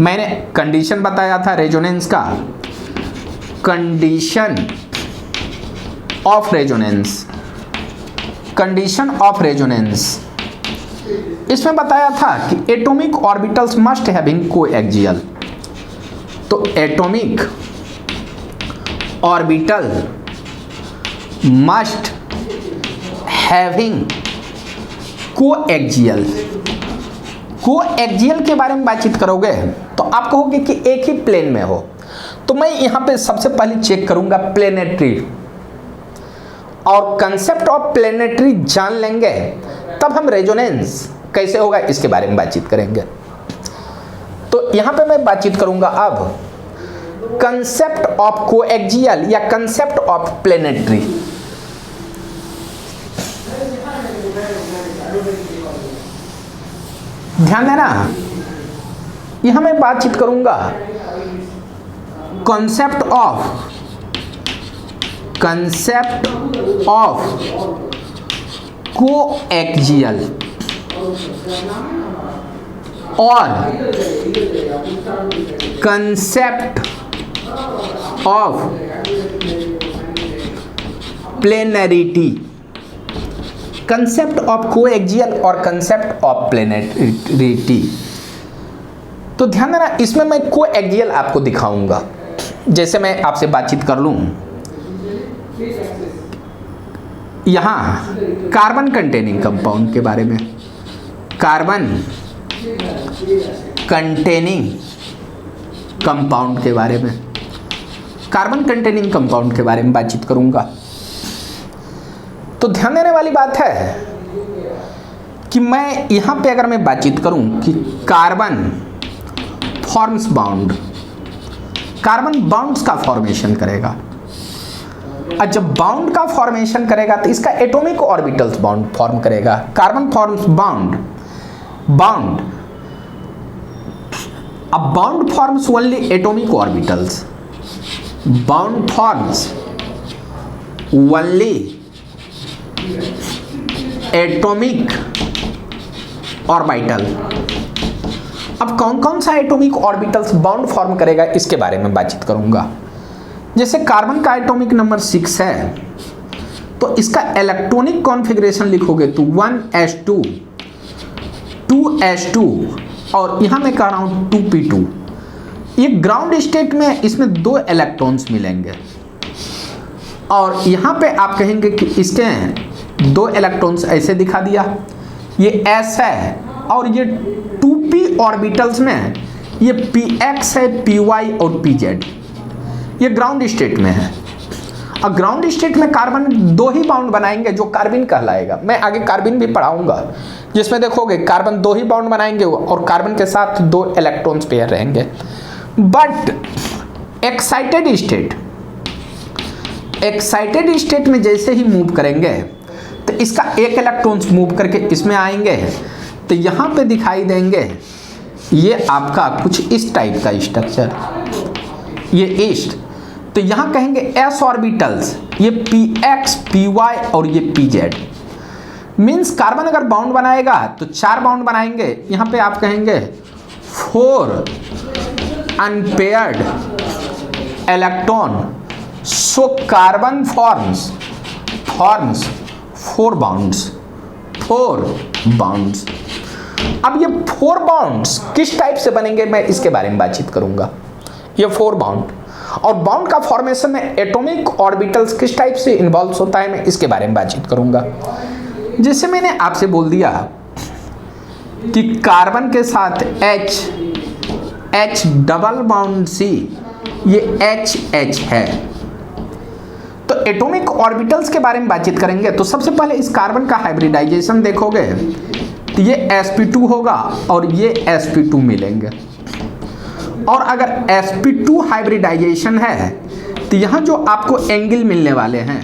मैंने कंडीशन बताया था रेजोनेंस का, condition of resonance, condition of resonance. इसमें बताया था कि atomic orbitals must having coaxial. तो atomic orbital must having coaxial. Coaxial के बारे में बातचीत करोगे तो आप कहोगे कि एक ही प्लेन में हो। तो मैं यहां पे सबसे पहले चेक करूंगा प्लेनेटरी, और कंसेप्ट ऑफ प्लेनेटरी जान लेंगे तब हम रेजोनेंस कैसे होगा इसके बारे में बातचीत करेंगे। तो यहां पे मैं बातचीत करूंगा अब कंसेप्ट ऑफ कोएक्सियल या कंसेप्ट ऑफ प्लेनेटरी। ध्यान देना, यहां मैं बातचीत करूंगा कॉन्सेप्ट ऑफ कोएक्सियल और concept of planarity. Concept of coaxial और कंसेप्ट ऑफ प्लेनरिटी। तो ध्यान देना, इसमें मैं कोएक्सियल आपको दिखाऊंगा। जैसे मैं आपसे बातचीत कर लूं, यहां कार्बन कंटेनिंग कंपाउंड के बारे में, कार्बन कंटेनिंग कंपाउंड के बारे में, कार्बन कंटेनिंग कंपाउंड के बारे में बातचीत करूंगा। तो ध्यान देने वाली बात है कि मैं यहां पे अगर मैं बातचीत करूं कि carbon forms bound, carbon bounds का फॉर्मेशन करेगा, और जब बाउंड का फॉर्मेशन करेगा तो इसका एटॉमिक ऑर्बिटल्स बाउंड फॉर्म करेगा। कार्बन फॉर्म्स बाउंड, अब bound forms only atomic orbitals, bound forms only atomic orbital. अब कौन कौन सा एटॉमिक ऑर्बिटल्स बाउंड फॉर्म करेगा इसके बारे में बातचीत करूंगा। जैसे कार्बन का एटॉमिक नंबर 6 है, तो इसका इलेक्ट्रॉनिक कॉन्फ़िगरेशन लिखोगे तो 1s2 2s2 और यहां मैं कह रहा हूं 2p2। ये ग्राउंड स्टेट में इसमें 2 इलेक्ट्रॉन्स मिलेंगे, और यहां पे आप कहेंगे कि इसके 2 इलेक्ट्रॉन्स ऐसे दिखा दिया, ये s है, और ये 2p ऑर्बिटल्स में ये px है, py और pz, ये ग्राउंड स्टेट में है। और ग्राउंड स्टेट में कार्बन 2 ही बाउंड बनाएंगे जो कार्बिन कहलाएगा। मैं आगे कार्बिन भी पढ़ाऊंगा, जिसमें देखोगे कार्बन 2 ही बाउंड बनाएंगे और कार्बन के साथ 2 इलेक्ट्रॉन्स पेयर रहेंगे। बट एक्साइटेड स्टेट में जैसे ही मूव करेंगे तो इसका 1 इलेक्ट्रॉन्स मूव करके इसमें आएंगे, तो यहां पे दिखाई देंगे ये आपका कुछ इस टाइप का स्ट्रक्चर, ये ईस्ट। तो यहां कहेंगे s ऑर्बिटल्स, ये px py और ये pz। मींस कार्बन अगर बाउंड बनाएगा तो 4 बाउंड बनाएंगे। यहां पे आप कहेंगे 4 unpaired electron, so carbon forms 4 bounds. अब ये 4 बाउंड्स किस टाइप से बनेंगे मैं इसके बारे में बातचीत करूंगा। ये 4 बाउंड, और बाउंड का फॉर्मेशन में एटॉमिक ऑर्बिटल्स किस टाइप से इन्वॉल्व होता है मैं इसके बारे में बातचीत करूंगा। जैसे मैंने आपसे बोल दिया कि कार्बन के साथ H डबल बाउंड C, ये H है। तो एटॉमिक ऑर्बिटल्स के बारे में बातचीत करेंगे तो सबसे पहले इस कार्बन का हाइब्रिडाइजेशन देखोगे तो ये sp2 होगा और ये sp2 मिलेंगे। और अगर sp2 हाइब्रिडाइजेशन है तो यहाँ जो आपको एंगल मिलने वाले हैं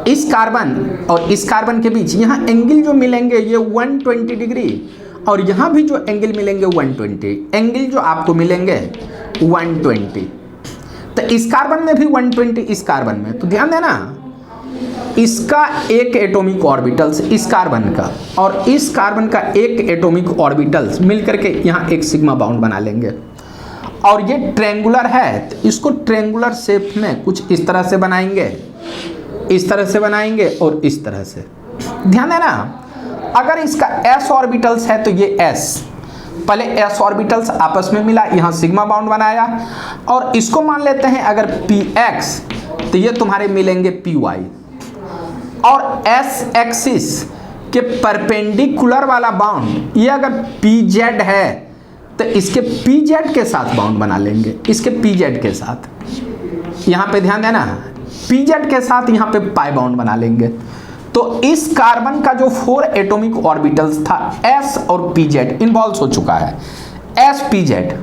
इस कार्बन और इस कार्बन के बीच, यहाँ एंगल जो मिलेंगे ये 120 डिग्री, और यहाँ भी जो एंगल मिलेंगे 120, एंगल जो आपको मिलेंगे 120। तो इस कार्बन में भी 120, इस कार्बन में। तो ध्यान देना, इसका 1 एटॉमिक ऑर्बिटल्स इस कार्बन का और इस कार्बन का 1 एटॉमिक ऑर्बिटल्स मिलकर के यहाँ एक सिग्मा बाउंड बना लेंगे। और ये ट्रेंगुलर है तो इसको ट्रेंगुलर शेप में कुछ इस तरह से बनाएंगे, इस तरह से बनाएंगे और इस तरह से। ध्यान देना, अगर इसका s ऑर्बिटल्स है तो ये s, पहले s ऑर्बिटल्स आपस में मिला, यहाँ सिग्मा बाउंड बनाया, और इसको मान लेते हैं अगर px तो ये तुम्हारे मिलेंगे py, और s एक्सिस के परपेंडिकुलर वाला बाउंड ये अगर pz है तो इसके pz के साथ बाउंड बना लेंगे, इसके pz के साथ। यहाँ पे ध्यान देना, pz के साथ यहाँ पे पाई बाउंड बना लेंगे। तो इस कार्बन का जो 4 एटॉमिक ऑर्बिटल्स था s और pz इन्वॉल्व हो चुका है, s pz।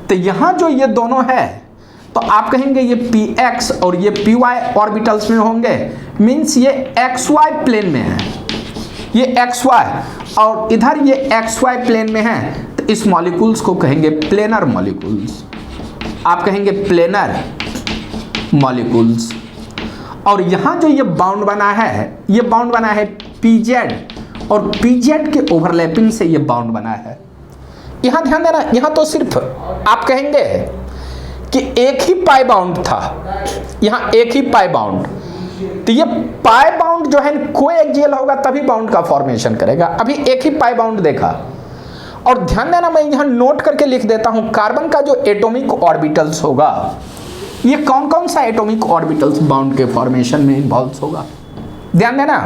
तो यहाँ जो ये दोनों है तो आप कहेंगे ये px और ये py ऑर्बिटल्स में होंगे, मीन्स ये xy प्लेन में है, ये एक्स वाई, और इधर ये एक्स वाई प्लेन में है, तो इस मॉलिक्यूल्स को कहेंगे प्लेनर मॉलिक्यूल्स। आप कहेंगे प्लेनर मॉलिक्यूल्स। और यहाँ जो ये बाउंड बना है, ये बाउंड बना है पीजेड, और पीजेड के ओवरलैपिंग से ये बाउंड बना है। यहाँ ध्यान देना, यहाँ तो सिर्फ आप कहेंगे कि एक ही पाई बाउंड था, यहाँ एक ही पाई बाउंड, तो ये पाई बाउंड जो है कोएक्सियल होगा तभी बाउंड का फॉर्मेशन करेगा। अभी एक ही पाई बाउंड देखा। और ध्यान देना, मैं यहाँ नोट करके लिख देता हूं, कार्बन का जो एटॉमिक ऑर्बिटल्स होगा, ये कौन कौन सा एटॉमिक ऑर्बिटल्स बाउंड के फॉर्मेशन में इन्वॉल्व होगा। ध्यान देना,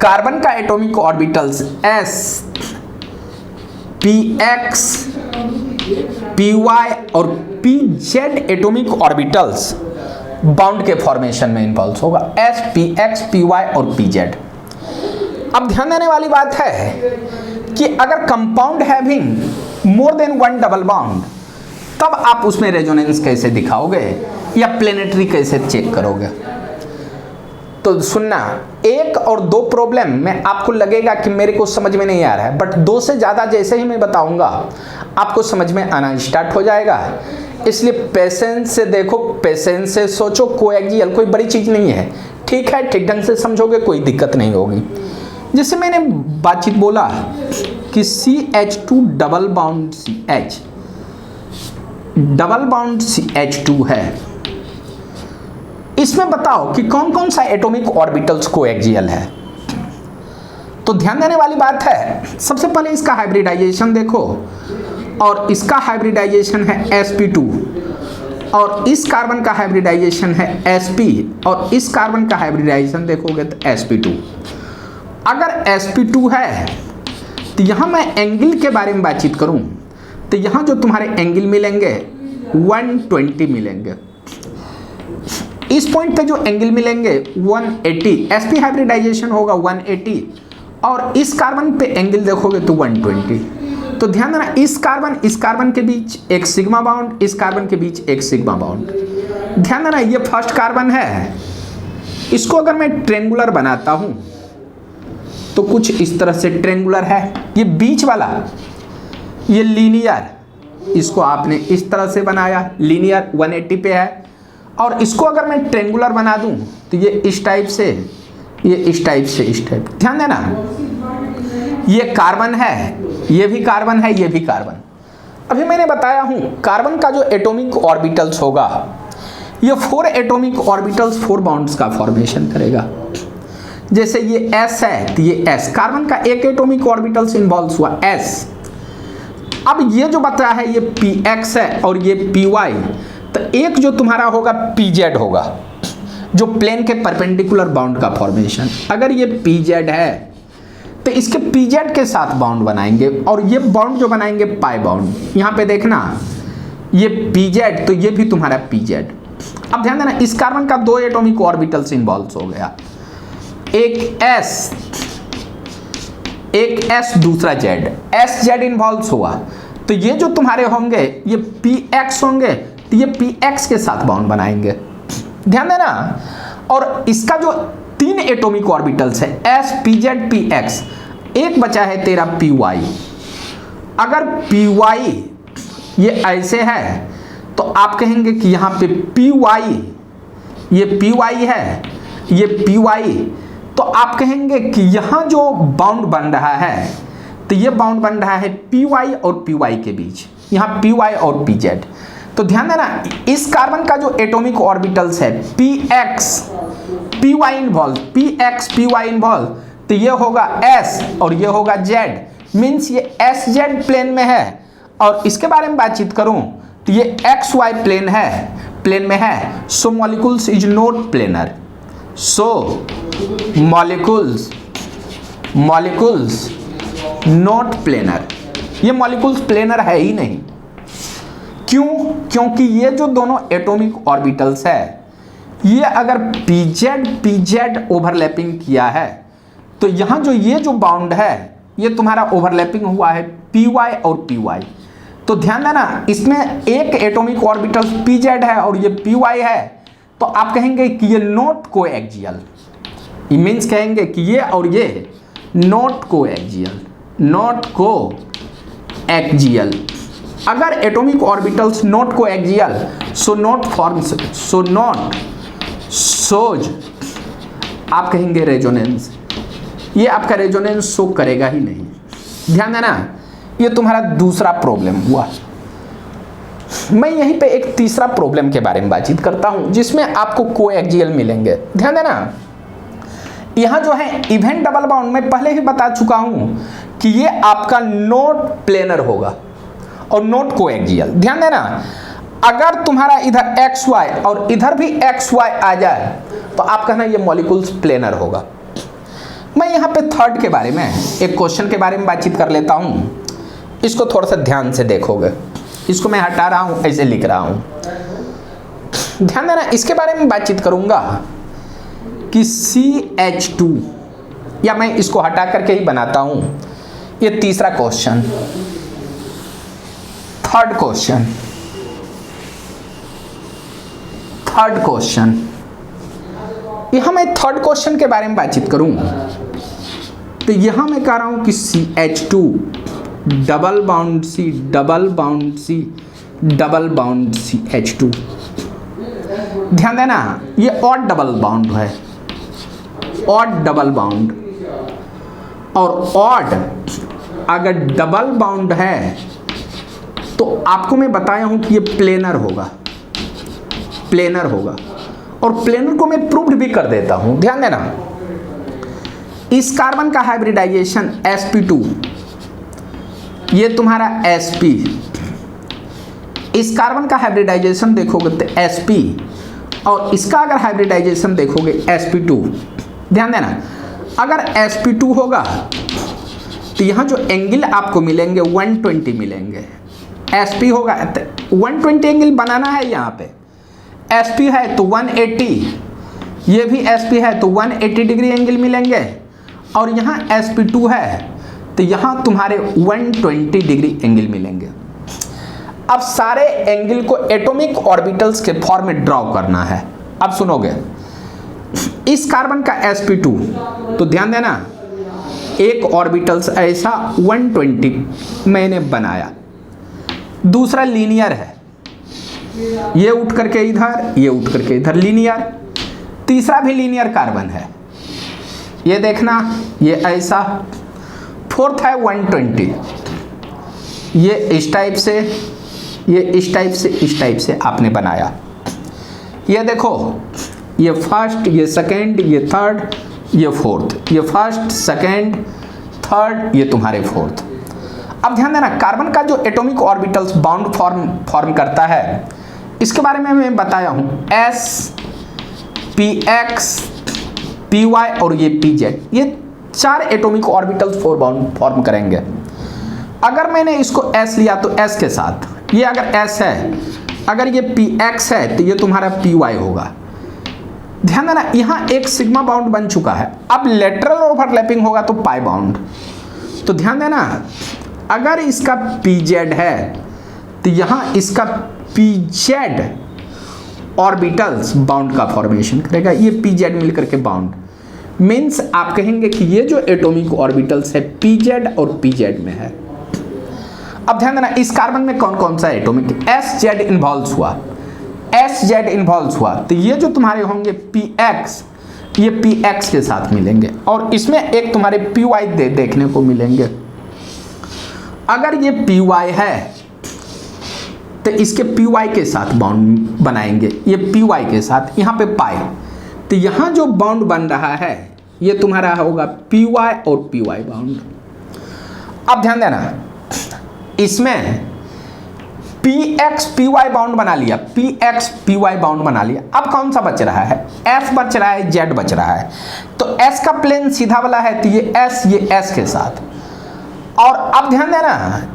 कार्बन का atomic orbitals s, px, py और pz एटॉमिक ऑर्बिटल्स बाउंड के फॉर्मेशन में इन्वॉल्व होगा, s, px, py और pz। अब ध्यान देने वाली बात है कि अगर compound having more than one double bond, तब आप उसमें रेजोनेंस कैसे दिखाओगे या प्लेनेटरी कैसे चेक करोगे। तो सुनना, एक और दो प्रॉब्लम में आपको लगेगा कि मेरे को समझ में नहीं आ रहा है, बट दो से ज़्यादा जैसे ही मैं बताऊंगा आपको समझ में आना स्टार्ट हो जाएगा। इसलिए पेशेंस से देखो, पेशेंस से सोचो, कोएक्सियल कोई बड़ी चीज़ नहीं है, ठीक है, ठीक ढंग से समझोगे कोई दिक्कत नहीं होगी। जैसे मैंने बातचीत बोला कि CH2 double bond CH, double bond CH2 है, इसमें बताओ कि कौन कौन सा एटॉमिक ऑर्बिटल्स कोएक्सियल है। तो ध्यान देने वाली बात है, सबसे पहले इसका हाइब्रिडाइजेशन देखो, और इसका हाइब्रिडाइजेशन है sp2, और इस कार्बन का हाइब्रिडाइजेशन है sp, और इस कार्बन का हाइब्रिडाइजेशन देखोगे तो sp2। अगर sp2 है तो यहाँ मैं एंगल के बारे में बातचीत करूँ तो यहाँ जो तुम्हारे एंगल मिलेंगे 120 मिलेंगे, इस पॉइंट पे जो एंगल मिलेंगे 180, sp हाइब्रिडाइजेशन होगा 180, और इस कार्बन पे एंगल देखोगे तो 120। तो ध्यान देना, इस कार्बन के बीच एक सिग्मा बाउंड, इस कार्बन के बीच एक सिग्मा बाउंड। ध्यान देना, ये फर्स्ट कार्बन है, इसको अगर मैं ट्रेंगुलर बनाता हूं तो कुछ इस तरह से ट्रेंगुलर है। ये बीच वाला, ये लीनियर, इसको आपने इस तरह से बनाया, लीनियर 180 पे है। और इसको अगर मैं ट्रेंगुलर बना दूं तो ये इस टाइप से, ये इस टाइप से, इस टाइप। ध्यान देना, ये कार्बन है, ये भी कार्बन है, ये भी कार्बन। अभी मैंने बताया हूं कार्बन का जो एटॉमिक ऑर्बिटल्स होगा, ये 4 एटॉमिक ऑर्बिटल्स 4 बाउंड्स का फॉर्मेशन करेगा। जैसे ये s है तो ये s, कार्बन का एक एटॉमिक ऑर्बिटल्स इन्वॉल्व हुआ s। अब ये जो बता है ये px है और ये py, तो एक जो तुम्हारा होगा pz होगा, जो प्लेन के परपेंडिकुलर बाउंड का फॉर्मेशन। अगर ये pz है तो इसके pz के साथ बाउंड बनाएंगे, और ये बाउंड जो बनाएंगे पाई बाउंड। यहाँ पे देखना, ये pz तो ये भी तुम्हारा pz। अब ध्यान देना, इस कार्बन का 2 एटॉमिक ऑर्बिटल्स इन्वॉल्व हो गया, एक s दूसरा z, sz इन्वॉल्व हुआ। तो ये जो तुम्हारे होंगे ये px होंगे, तो ये px के साथ बाउंड बनाएंगे। ध्यान देना, और इसका जो 3 एटॉमिक ऑर्बिटल्स है s, pz, px, एक बचा है तेरा py। अगर py ये ऐसे है तो आप कहेंगे कि यहाँ पे py, ये py है, ये py, तो आप कहेंगे कि यहाँ जो बाउंड बन रहा है तो ये बाउंड बन रहा है py और py के बीच, यहाँ py और pz। तो ध्यान देना, इस कार्बन का जो एटॉमिक ऑर्बिटल्स है px, py involve, px, py involve, तो ये होगा s और ये होगा z, मीन्स ये sz प्लेन में है। और इसके बारे में बातचीत करूं तो ये xy प्लेन में है, so molecules is not planar, so molecules not planar, ये मॉलिक्यूल्स प्लेनर है ही नहीं। क्यों? क्योंकि ये जो दोनों एटॉमिक ऑर्बिटल्स है, ये अगर pz ओवरलैपिंग किया है तो यहाँ जो ये जो बाउंड है ये तुम्हारा ओवरलैपिंग हुआ है py और py। तो ध्यान देना, इसमें एक एटॉमिक ऑर्बिटल pz है और ये py है, तो आप कहेंगे कि ये नॉट कोएक्सियल, मीन्स कहेंगे कि ये और ये not coaxial, not coaxial. अगर atomic orbitals not coaxial, so not forms, so not सोज, आप कहेंगे रेजोनेंस, ये आपका रेजोनेंस शो करेगा ही नहीं। ध्यान देना, ये तुम्हारा दूसरा प्रॉब्लम हुआ। मैं यहीं पे एक तीसरा प्रॉब्लम के बारे में बातचीत करता हूं जिसमें आपको कोएक्सियल मिलेंगे। ध्यान देना, यहां जो है इवेंट डबल बाउंड मैं पहले ही बता चुका हूं कि ये आपका नॉट प्लेनर होगा और नॉट कोएक्सियल। ध्यान देना, अगर तुम्हारा इधर एक्स वाई और इधर भी एक्स वाई आ जाए तो आप कहना ये मॉलिक्यूल्स प्लेनर होगा। मैं यहाँ पे थर्ड के बारे में एक क्वेश्चन के बारे में बातचीत कर लेता हूँ, इसको थोड़ा सा ध्यान से देखोगे। इसको मैं हटा रहा हूँ, ऐसे लिख रहा हूँ, ध्यान देना। इसके बारे में बातचीत करूँगा कि CH2, या मैं इसको हटा करके ही बनाता हूँ। ये तीसरा क्वेश्चन, थर्ड क्वेश्चन, यहां मैं थर्ड क्वेश्चन के बारे में बातचीत करूं तो यहां मैं कह रहा हूं कि CH2 double bond C, double bond C, double bond CH2। ध्यान देना, ये ऑड डबल बाउंड है, ऑड डबल बाउंड। और ऑड अगर डबल बाउंड है तो आपको मैं बताया हूं कि ये प्लेनर होगा, प्लेनर होगा। और प्लेनर को मैं प्रूव्ड भी कर देता हूं। ध्यान देना, इस कार्बन का हाइब्रिडाइजेशन sp2, ये तुम्हारा sp, इस कार्बन का हाइब्रिडाइजेशन देखोगे तो sp, और इसका अगर हाइब्रिडाइजेशन देखोगे sp2। ध्यान देना, अगर sp2 होगा तो यहाँ जो एंगल आपको मिलेंगे 120 मिलेंगे। sp होगा तो 120 एंगल बनाना है। यहाँ पे sp है तो 180, ये भी sp है तो 180 डिग्री एंगल मिलेंगे। और यहाँ sp2 है तो यहाँ तुम्हारे 120 डिग्री एंगल मिलेंगे। अब सारे एंगल को एटॉमिक ऑर्बिटल्स के फॉर्म में ड्रॉ करना है। अब सुनोगे, इस कार्बन का sp2, तो ध्यान देना, एक ऑर्बिटल्स ऐसा 120 मैंने बनाया, दूसरा लीनियर है, ये उठ करके इधर, ये उठ करके इधर, लीनियर। तीसरा भी लीनियर कार्बन है, ये देखना, ये ऐसा। फोर्थ है 120, ये इस टाइप से, ये इस टाइप से, इस टाइप से आपने बनाया। ये देखो, ये फर्स्ट, ये सेकंड, ये थर्ड, ये फोर्थ, ये फर्स्ट, सेकंड, थर्ड, ये तुम्हारे फोर्थ। अब ध्यान देना, कार्बन का जो एटॉमिक ऑर्बिटल्स बाउंड फॉर्म करता है, इसके बारे में मैं बताया हूं, S, Px, Py और ये Pz, ये चार एटॉमिक ऑर्बिटल्स फॉर्म करेंगे। अगर मैंने इसको S लिया तो S के साथ, ये अगर S है, अगर ये Px है तो ये तुम्हारा Py होगा। ध्यान देना, यहाँ एक सिग्मा बाउंड बन चुका है। अब लेटरल ओवरलैपिंग होगा तो पाई बाउंड। तो ध्यान देना, अगर इसका Pz है तो यहाँ इसका Pz ऑर्बिटल्स बाउंड का फॉर्मेशन करेगा। ये Pz मिलकर के बाउंड, मीन्स आप कहेंगे कि ये जो एटॉमिक ऑर्बिटल्स है Pz और Pz में है। अब ध्यान देना, इस कार्बन में कौन कौन सा एटॉमिक Sz इन्वॉल्व हुआ, Sz इन्वॉल्व हुआ, तो ये जो तुम्हारे होंगे Px, ये Px के साथ मिलेंगे। और इसमें एक तुम्हारे Py देखने को मिलेंगे। अगर ये Py है तो इसके Py के साथ बाउंड बनाएंगे, ये Py के साथ, यहाँ पे पाई, तो यहाँ जो बाउंड बन रहा है ये तुम्हारा होगा Py और Py बाउंड। अब ध्यान देना, इसमें Px Py बाउंड बना लिया, Px Py बाउंड बना लिया। अब कौन सा बच रहा है, S बच रहा है, Z बच रहा है। तो S का प्लेन सीधा वाला है तो ये S के साथ। और अब ध्यान देना,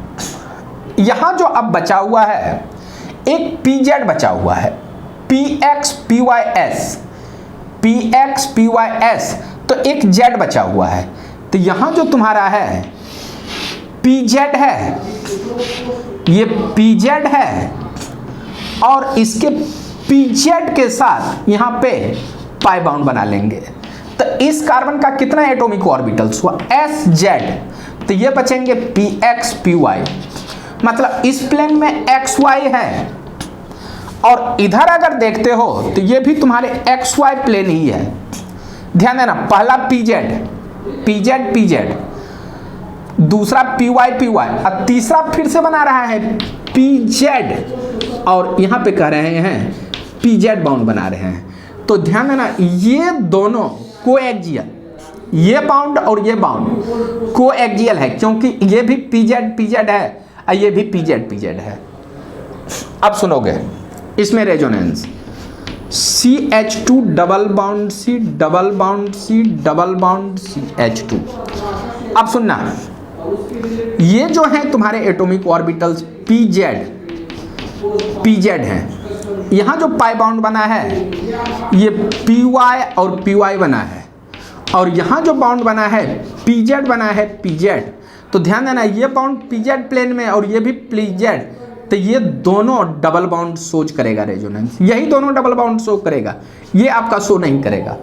यहां जो अब बचा हुआ है एक Pz बचा हुआ है, Px Py S, Px Py S, तो एक Z बचा हुआ है। तो यहां जो तुम्हारा है Pz है, ये Pz है, और इसके Pz के साथ यहाँ पे पाई बाउंड बना लेंगे। तो इस कार्बन का कितना एटॉमिक ऑर्बिटल्स हुआ, SZ, तो ये बचेंगे PX PY, मतलब इस प्लेन में XY है, और इधर अगर देखते हो तो ये भी तुम्हारे XY प्लेन ही है। ध्यान देना, पहला PZ, दूसरा PY, और तीसरा फिर से बना रहा है PZ, और यहां पे कह रहे हैं PZ बाउंड बना रहे हैं। तो ध्यान देना, ये दोनों कोएक्सियल, ये बाउंड और ये बाउंड कोएक्सियल है, क्योंकि ये भी PZ है और ये भी PZ है। अब सुनोगे इसमें resonance, CH2 double bond C double bond C double bond CH2। अब सुनना, ये जो है तुम्हारे एटॉमिक ऑर्बिटल्स PZ हैं, यहाँ जो पाई बाउंड बना है ये PY और PY बना है, और यहाँ जो बाउंड बना है PZ बना है PZ। तो ध्यान देना, ये बाउंड PZ प्लेन में और ये भी PZ, तो ये दोनों डबल बाउंड सोच करेगा रेजोनेंस, यही दोनों डबल बाउंड शो करेगा, ये आपका शो नहीं करेगा।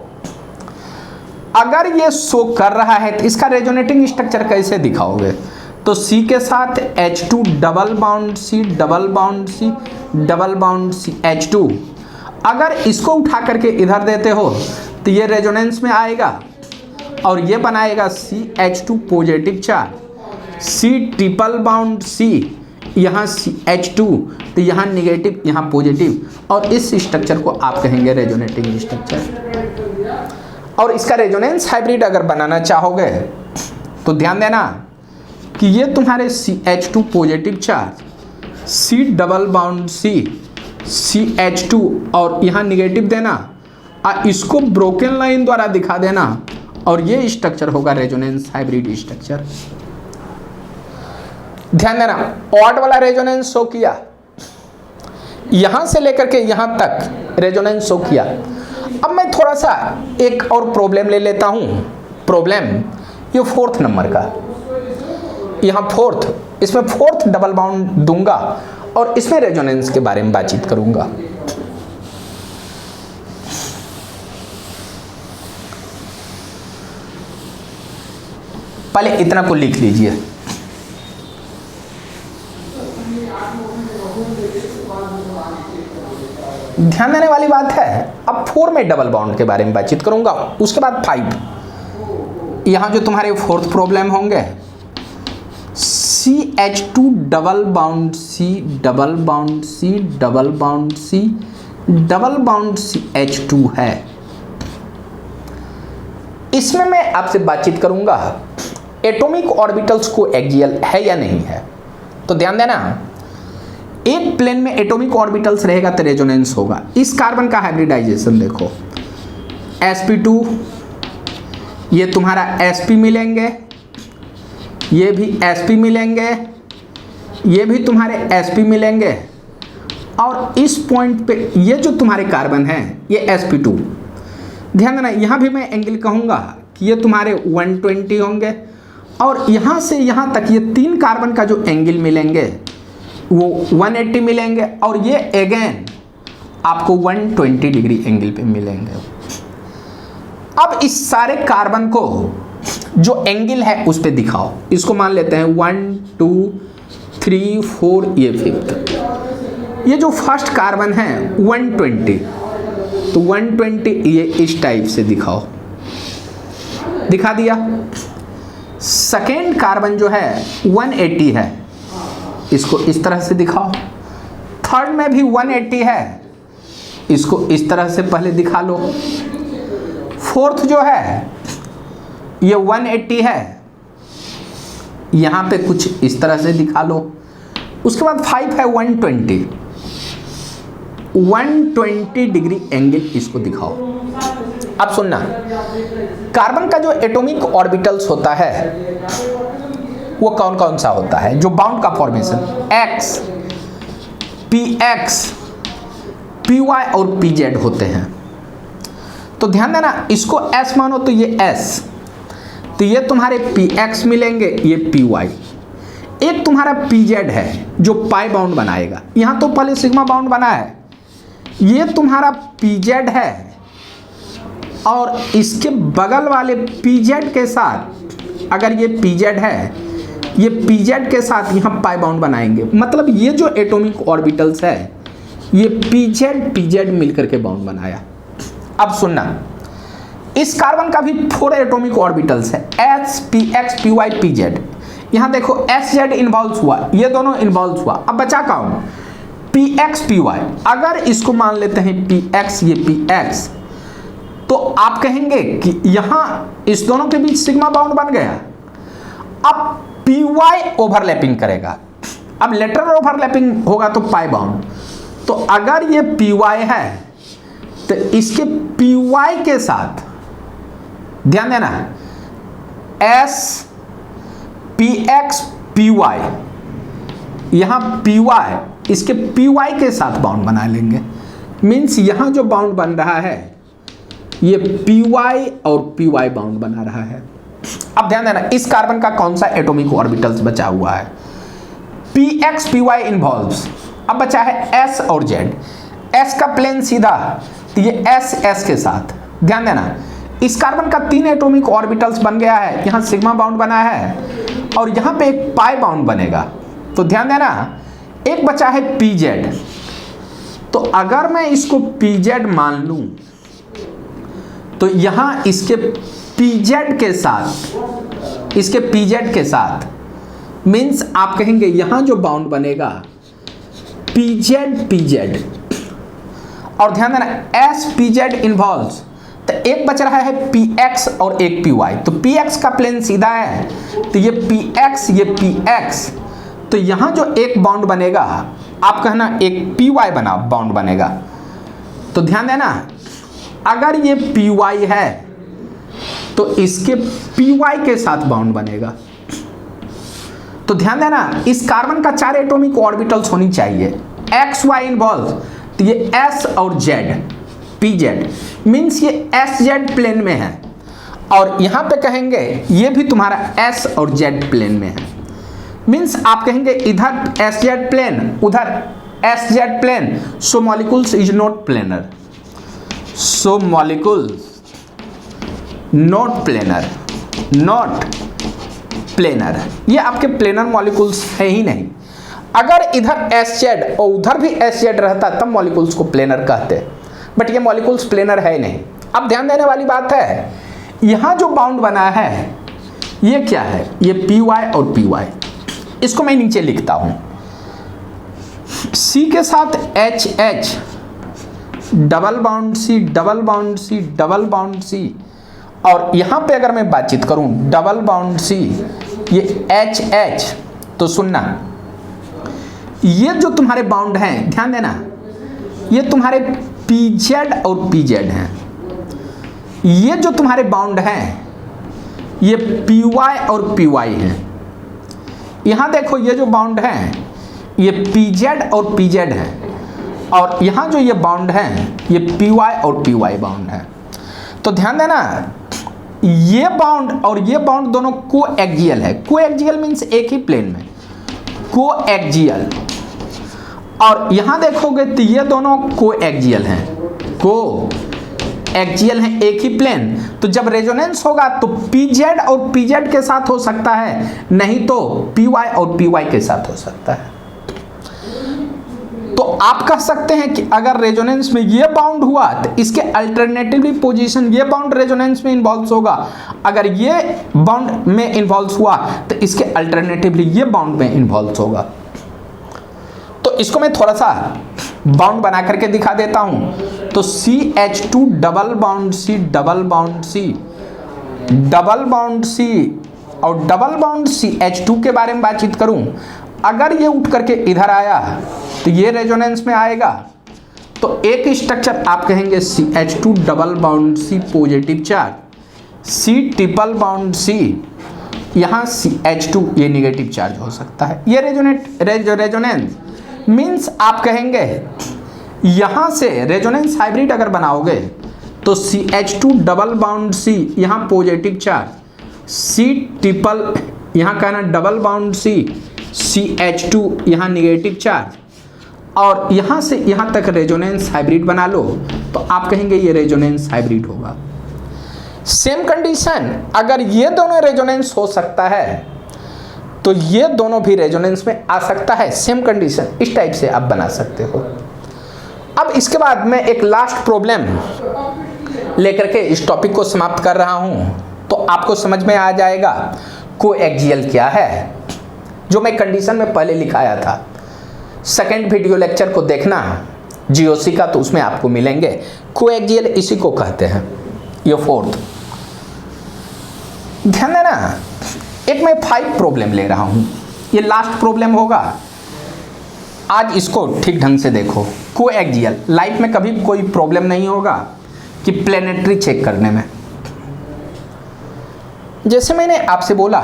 अगर ये शो कर रहा है तो इसका रेजोनेटिंग स्ट्रक्चर कैसे दिखाओगे, तो C के साथ H2 double bond C double bond C double bond CH2, अगर इसको उठा करके इधर देते हो तो ये रेजोनेंस में आएगा और ये बनाएगा CH2 positive charge, C triple bound C, यहाँ CH2, तो यहाँ निगेटिव यहाँ पॉजिटिव, और इस स्ट्रक्चर को आप कहेंगे रेजोनेटिंग स्ट्रक्चर। और इसका रेजोनेंस हाइब्रिड अगर बनाना चाहोगे तो ध्यान देना कि ये तुम्हारे CH2 positive charge, C double bond C CH2 और यहाँ निगेटिव देना, और इसको ब्रोकन लाइन द्वारा दिखा देना, और ये स्ट्रक्चर होगा रेजोनेंस हाइब्रिड स्ट्रक्चर। ध्यान देना, ऑड वाला रेजोनेंस शो किया, यहां से लेकर के यहां तक रेजोनेंस शो किया। अब मैं थोड़ा सा एक और प्रॉब्लम ले लेता हूं, प्रॉब्लम ये 4th नंबर का, यहां 4th, इसमें 4th डबल बाउंड दूंगा और इसमें रेजोनेंस के बारे में बातचीत करूंगा। पहले इतना को लिख लीजिए, ध्यान देने वाली बात है। अब 4 में डबल बाउंड के बारे में बातचीत करूंगा, उसके बाद 5। यहां जो तुम्हारे 4th प्रॉब्लम होंगे, CH2 double bond C double bond C double bond C double bond CH2 है। इसमें मैं आपसे बातचीत करूंगा एटॉमिक ऑर्बिटल्स को एक्सियल है या नहीं है। तो ध्यान देना, एक प्लेन में एटॉमिक ऑर्बिटल्स रहेगा तो रेजोनेंस होगा। इस कार्बन का हाइब्रिडाइजेशन देखो, sp2, ये तुम्हारा sp मिलेंगे, ये भी sp मिलेंगे, ये भी तुम्हारे sp मिलेंगे, और इस पॉइंट पे ये जो तुम्हारे कार्बन हैं ये sp2। ध्यान देना, यहाँ भी मैं एंगल कहूँगा कि ये तुम्हारे 120 होंगे, और यहाँ से यहाँ तक ये 3 कार्बन का जो एंगल मिलेंगे वो 180 मिलेंगे, और ये अगेन आपको 120 डिग्री एंगल पे मिलेंगे। अब इस सारे कार्बन को जो एंगल है उस पे दिखाओ, इसको मान लेते हैं 1 2 3 4, ये 5th। ये जो फर्स्ट कार्बन है 120, तो 120 ये इस टाइप से दिखाओ, दिखा दिया। सेकेंड कार्बन जो है 180 है, इसको इस तरह से दिखाओ। थर्ड में भी 180 है, इसको इस तरह से पहले दिखा लो। फोर्थ जो है ये 180 है, यहाँ पे कुछ इस तरह से दिखा लो। उसके बाद 5 है 120 डिग्री एंगल, इसको दिखाओ। अब सुनना, कार्बन का जो एटॉमिक ऑर्बिटल्स होता है वो कौन कौन सा होता है, जो बाउंड का फॉर्मेशन X, PX, PY और PZ होते हैं। तो ध्यान देना, इसको S मानो तो ये S, तो ये तुम्हारे PX मिलेंगे, ये PY। एक तुम्हारा PZ है जो पाई बाउंड बनाएगा, यहाँ तो पहले सिग्मा बाउंड बना है। ये तुम्हारा PZ है, और इसके बगल वाले पीजेड के साथ, अगर ये पीजेड है, ये पीजेड के साथ यहाँ पाई बॉन्ड बनाएंगे। मतलब ये जो एटॉमिक ऑर्बिटल्स है ये पीजेड पीजेड मिलकर के बॉन्ड बनाया। अब सुनना, इस कार्बन का भी 4 एटॉमिक ऑर्बिटल्स है, s p x p y p z. यहाँ देखो एस जेड इन्वॉल्व हुआ, ये दोनों इन्वॉल्व हुआ। अब बचा कौन? P x p y. अगर इसको मान लेते हैं पी एक्स, ये पी एक्स, तो आप कहेंगे कि यहाँ इस दोनों के बीच सिग्मा बाउंड बन गया। अब पी वाई ओवरलैपिंग करेगा। अब लेटरल ओवरलैपिंग होगा तो पाई बाउंड। तो अगर ये पी वाई है तो इसके पी वाई के साथ, ध्यान देना, s p x p y, यहां पी वाई इसके पी वाई के साथ बाउंड बना लेंगे। मीन्स यहां जो बाउंड बन रहा है ये पी वाई और पी वाई बाउंड बना रहा है। अब ध्यान देना, इस कार्बन का कौन सा एटॉमिक ऑर्बिटल्स बचा हुआ है? P x p y involves. अब बचा है एस और जेड। एस का प्लेन सीधा, तो ये एस एस के साथ। ध्यान देना, इस कार्बन का 3 एटॉमिक ऑर्बिटल्स बन गया है। यहाँ सिग्मा बाउंड बना है और यहाँ पे एक पाई बाउंड बनेगा। तो ध्यान देना, एक बचा है पी जेड। तो अगर मैं इसको पी जेड मान लूं तो यहाँ इसके पी जेड के साथ, इसके पी जेड के साथ, मीन्स आप कहेंगे यहाँ जो बाउंड बनेगा पी जेड। और ध्यान देना, एस पी जेड इन्वॉल्व्स। तो एक बच रहा है पी एक्स और एक पी वाई। तो पी एक्स का प्लेन सीधा है, तो ये पी एक्स, ये पी एक्स। तो यहाँ जो एक बाउंड बनेगा, आप कहना एक पी वाई बना बाउंड बनेगा। तो ध्यान देना, अगर ये पी वाई है तो इसके पी वाई के साथ बाउंड बनेगा। तो ध्यान देना, इस कार्बन का 4 एटॉमिक ऑर्बिटल्स होनी चाहिए। एक्स वाई इन्वॉल्व, तो ये एस और जेड, पी जेड, मीन्स ये एस जेड प्लेन में है। और यहाँ पे कहेंगे ये भी तुम्हारा एस और जेड प्लेन में है। मीन्स आप कहेंगे इधर एस जेड प्लेन, उधर s z plane, so molecules is not planar. So molecules not planar, not planar, ये आपके प्लेनर मॉलिक्यूल्स है ही नहीं। अगर इधर एस जेड और उधर भी एस जेड रहता तब मॉलिक्यूल्स को प्लेनर कहते, बट ये मॉलिक्यूल्स प्लेनर है ही नहीं। अब ध्यान देने वाली बात है, यहाँ जो बाउंड बना है ये क्या है? ये पी वाई और पी वाई। इसको मैं नीचे लिखता हूँ, सी के साथ एच एच, डबल बाउंड सी, डबल बाउंड सी, डबल बाउंड सी। और यहाँ पे अगर मैं बातचीत करूँ डबल बाउंड सी, ये एच एच। तो सुनना, ये जो तुम्हारे बाउंड हैं, ध्यान देना, ये तुम्हारे पी जेड और पी जेड हैं। ये जो तुम्हारे बाउंड हैं ये पी वाई और पी वाई हैं। यहाँ देखो, ये जो बाउंड हैं ये पी जेड और पी जेड हैं। और यहाँ जो ये बाउंड हैं ये पी वाई और पी वाई बाउंड है। तो ध्यान देना, ये बाउंड और ये बाउंड दोनों को एक्जियल है। को एक्जियल मीन्स एक ही प्लेन में, को एक्जियल। और यहां देखोगे तो ये दोनों को एक्जियल हैं, को एक्जियल हैं, एक ही प्लेन। तो जब रेजोनेंस होगा तो पी जेड और पी जेड के साथ हो सकता है, नहीं तो पी वाई और पी वाई के साथ हो सकता है। तो आप कह सकते हैं कि अगर रेजोनेंस में ये बाउंड हुआ तो इसके अल्टरनेटिवली पोजीशन ये बाउंड रेजोनेंस में इन्वॉल्व होगा। अगर ये बाउंड में इन्वॉल्व हुआ तो इसके अल्टरनेटिवली ये बाउंड में इन्वॉल्व होगा। तो इसको मैं थोड़ा सा बाउंड बना करके दिखा देता हूं। तो CH2 double bond C, double bond C, double bond C और डबल बाउंड CH2 के बारे में बातचीत करूं, अगर ये उठ करके इधर आया तो ये रेजोनेंस में आएगा। तो एक स्ट्रक्चर आप कहेंगे CH2 double bond C positive charge, C triple bound C, यहाँ CH2 ये नेगेटिव चार्ज हो सकता है। ये रेजोनेंस मीन्स आप कहेंगे यहाँ से रेजोनेंस हाइब्रिड अगर बनाओगे तो CH2 डबल बाउंड C यहाँ पॉजिटिव चार्ज, C ट्रिपल यहाँ कहना डबल बाउंड C, CH2 यहाँ नेगेटिव चार्ज, और यहाँ से यहाँ तक रेजोनेंस हाइब्रिड बना लो तो आप कहेंगे ये रेजोनेंस हाइब्रिड होगा। सेम कंडीशन, अगर ये दोनों रेजोनेंस हो सकता है तो ये दोनों भी रेजोनेंस में आ सकता है। सेम कंडीशन इस टाइप से आप बना सकते हो। अब इसके बाद मैं एक लास्ट प्रॉब्लम लेकर के इस टॉपिक को समाप्त कर रहा हूं, तो आपको समझ में आ जाएगा कोएक्सियल क्या है, जो मैं कंडीशन में पहले लिखाया था। सेकंड वीडियो लेक्चर को देखना जीओसी का, तो उसमें आपको मिलेंगे। कोएक्सियल इसी को कहते हैं। ये फोर्थ, ध्यान देना, एक मैं 5 प्रॉब्लम ले रहा हूं, ये लास्ट प्रॉब्लम होगा। आज इसको ठीक ढंग से देखो। कोएक्सियल लाइफ में कभी कोई प्रॉब्लम नहीं होगा कि प्लेनेटरी चेक करने में। जैसे मैंने आपसे बोला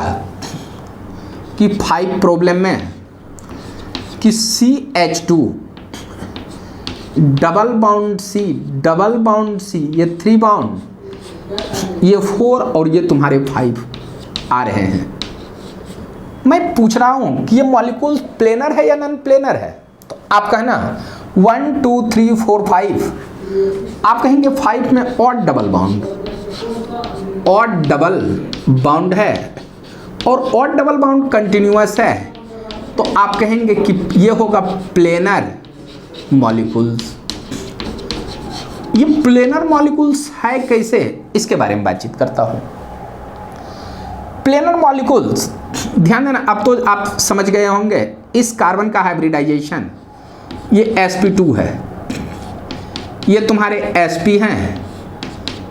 कि 5 प्रॉब्लम में कि CH2 डबल बाउंड C, ये 3 बाउंड, ये 4 और ये तुम्हारे 5 आ रहे हैं। मैं पूछ रहा हूं कि ये मॉलिक्यूल प्लेनर है या नॉन प्लेनर है, तो आप कहना 1 2 3 4 5, आप कहेंगे 5 में ऑड डबल बाउंड है और ऑड डबल बाउंड कंटिन्यूअस है, तो आप कहेंगे कि ये होगा प्लेनर मॉलिक्यूल्स। ये प्लेनर मॉलिक्यूल्स है कैसे, इसके बारे में बातचीत करता हूं। प्लेनर मॉलिक्यूल्स, ध्यान देना, अब तो आप समझ गए होंगे। इस कार्बन का हाइब्रिडाइजेशन, ये sp2 है, ये तुम्हारे sp हैं,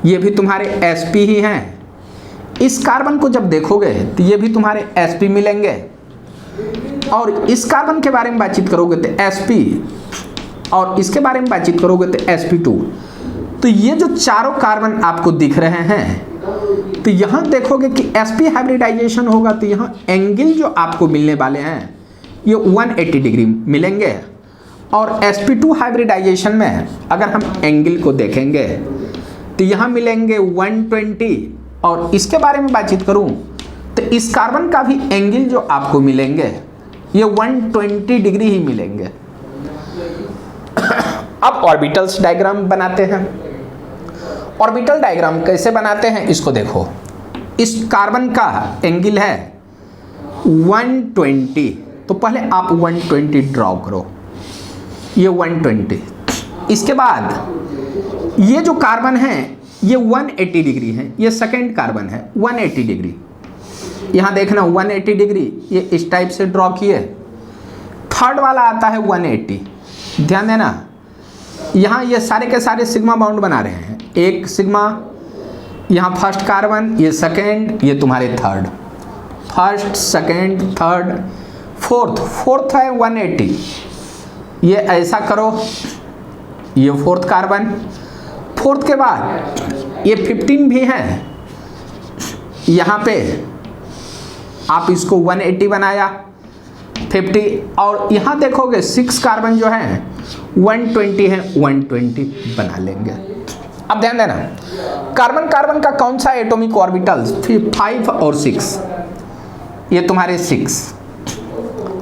ये भी तुम्हारे sp ही हैं। इस कार्बन को जब देखोगे तो ये भी तुम्हारे sp मिलेंगे, और इस कार्बन के बारे में बातचीत करोगे तो sp, और इसके बारे में बातचीत करोगे तो sp2। तो ये जो चारों कार्बन आपको दिख रहे हैं, तो यहाँ देखोगे कि sp हाइब्रिडाइजेशन होगा तो यहाँ एंगल जो आपको मिलने वाले हैं ये 180 डिग्री मिलेंगे, और sp2 हाइब्रिडाइजेशन में अगर हम एंगल को देखेंगे तो यहाँ मिलेंगे 120, और इसके बारे में बातचीत करूँ तो इस कार्बन का भी एंगल जो आपको मिलेंगे ये 120 डिग्री ही मिलेंगे। अब ऑर्बिटल्स डायग्राम बनाते हैं। ऑर्बिटल डायग्राम कैसे बनाते हैं इसको देखो। इस कार्बन का एंगल है 120, तो पहले आप 120 ड्रॉ करो, ये 120। इसके बाद ये जो कार्बन है ये 180 डिग्री है, ये सेकेंड कार्बन है 180 डिग्री। यहाँ देखना 180 डिग्री, ये इस टाइप से ड्रॉ किए। थर्ड वाला आता है 180, ध्यान देना, यहाँ ये सारे के सारे सिग्मा बाउंड बना रहे हैं। एक सिग्मा, यहाँ फर्स्ट कार्बन, ये सेकेंड, ये तुम्हारे third, first second third fourth है 180। ये ऐसा करो, ये फोर्थ कार्बन, फोर्थ के बाद ये 15 भी है, यहाँ पे आप इसको 180 बनाया 50, और यहाँ देखोगे 6 कार्बन जो है 120 है, 120 बना लेंगे। अब ध्यान देना, कार्बन का कौन सा एटॉमिक ऑर्बिटल्स, 5 और 6, ये तुम्हारे 6।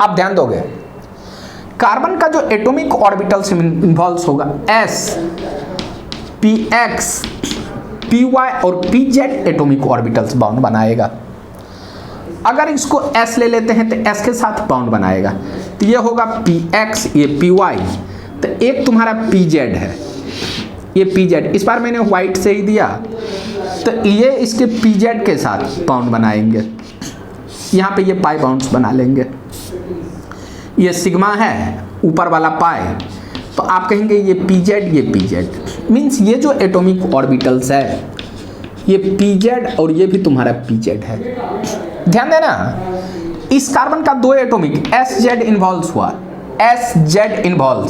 अब ध्यान दोगे, कार्बन का जो एटॉमिक ऑर्बिटल्स इन्वॉल्व होगा s, px, py और pz एटॉमिक ऑर्बिटल्स बाउंड बनाएगा। अगर इसको s ले लेते हैं तो s के साथ बाउंड बनाएगा, तो ये होगा px, ये py, तो एक तुम्हारा pz है, ये pz, इस बार मैंने व्हाइट से ही दिया, तो ये इसके pz के साथ बाउंड बनाएंगे। यहाँ पे ये पाई बाउंड्स बना लेंगे। ये सिग्मा है, ऊपर वाला पाई, तो आप कहेंगे ये pz, ये pz, मीन्स ये जो एटॉमिक ऑर्बिटल्स है ये pz और ये भी तुम्हारा pz है। ध्यान देना, इस कार्बन का 2 एटॉमिक sz इन्वॉल्व हुआ, sz इन्वॉल्व,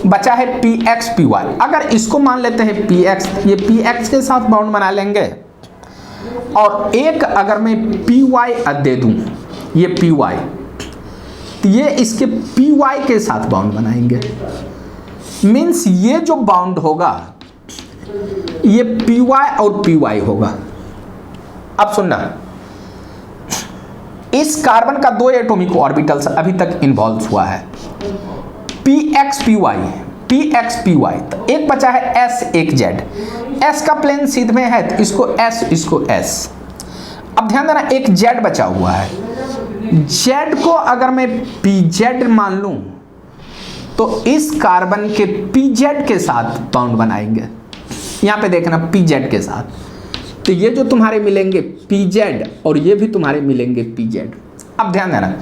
बचा है px py। अगर इसको मान लेते हैं px, ये px के साथ बाउंड बना लेंगे, और एक अगर मैं py दे दूं, ये py, तो ये इसके py के साथ बाउंड बनाएंगे। मीन्स ये जो बाउंड होगा ये py और py होगा। अब सुनना, इस कार्बन का 2 एटॉमिक ऑर्बिटल्स अभी तक इन्वॉल्व हुआ है, px py, p x p y, तो एक बचा है एस एक जेड। एस का प्लेन सीध में है तो इसको एस इसको एस। अब ध्यान देना एक जेड बचा हुआ है, जेड को अगर मैं पी जेड मान लूं तो इस कार्बन के पी जेड के साथ बॉन्ड बनाएंगे। यहां पे देखना पी जेड के साथ, तो ये जो तुम्हारे मिलेंगे पी जेड और ये भी तुम्हारे मिलेंगे पी जेड। अब ध्यान देना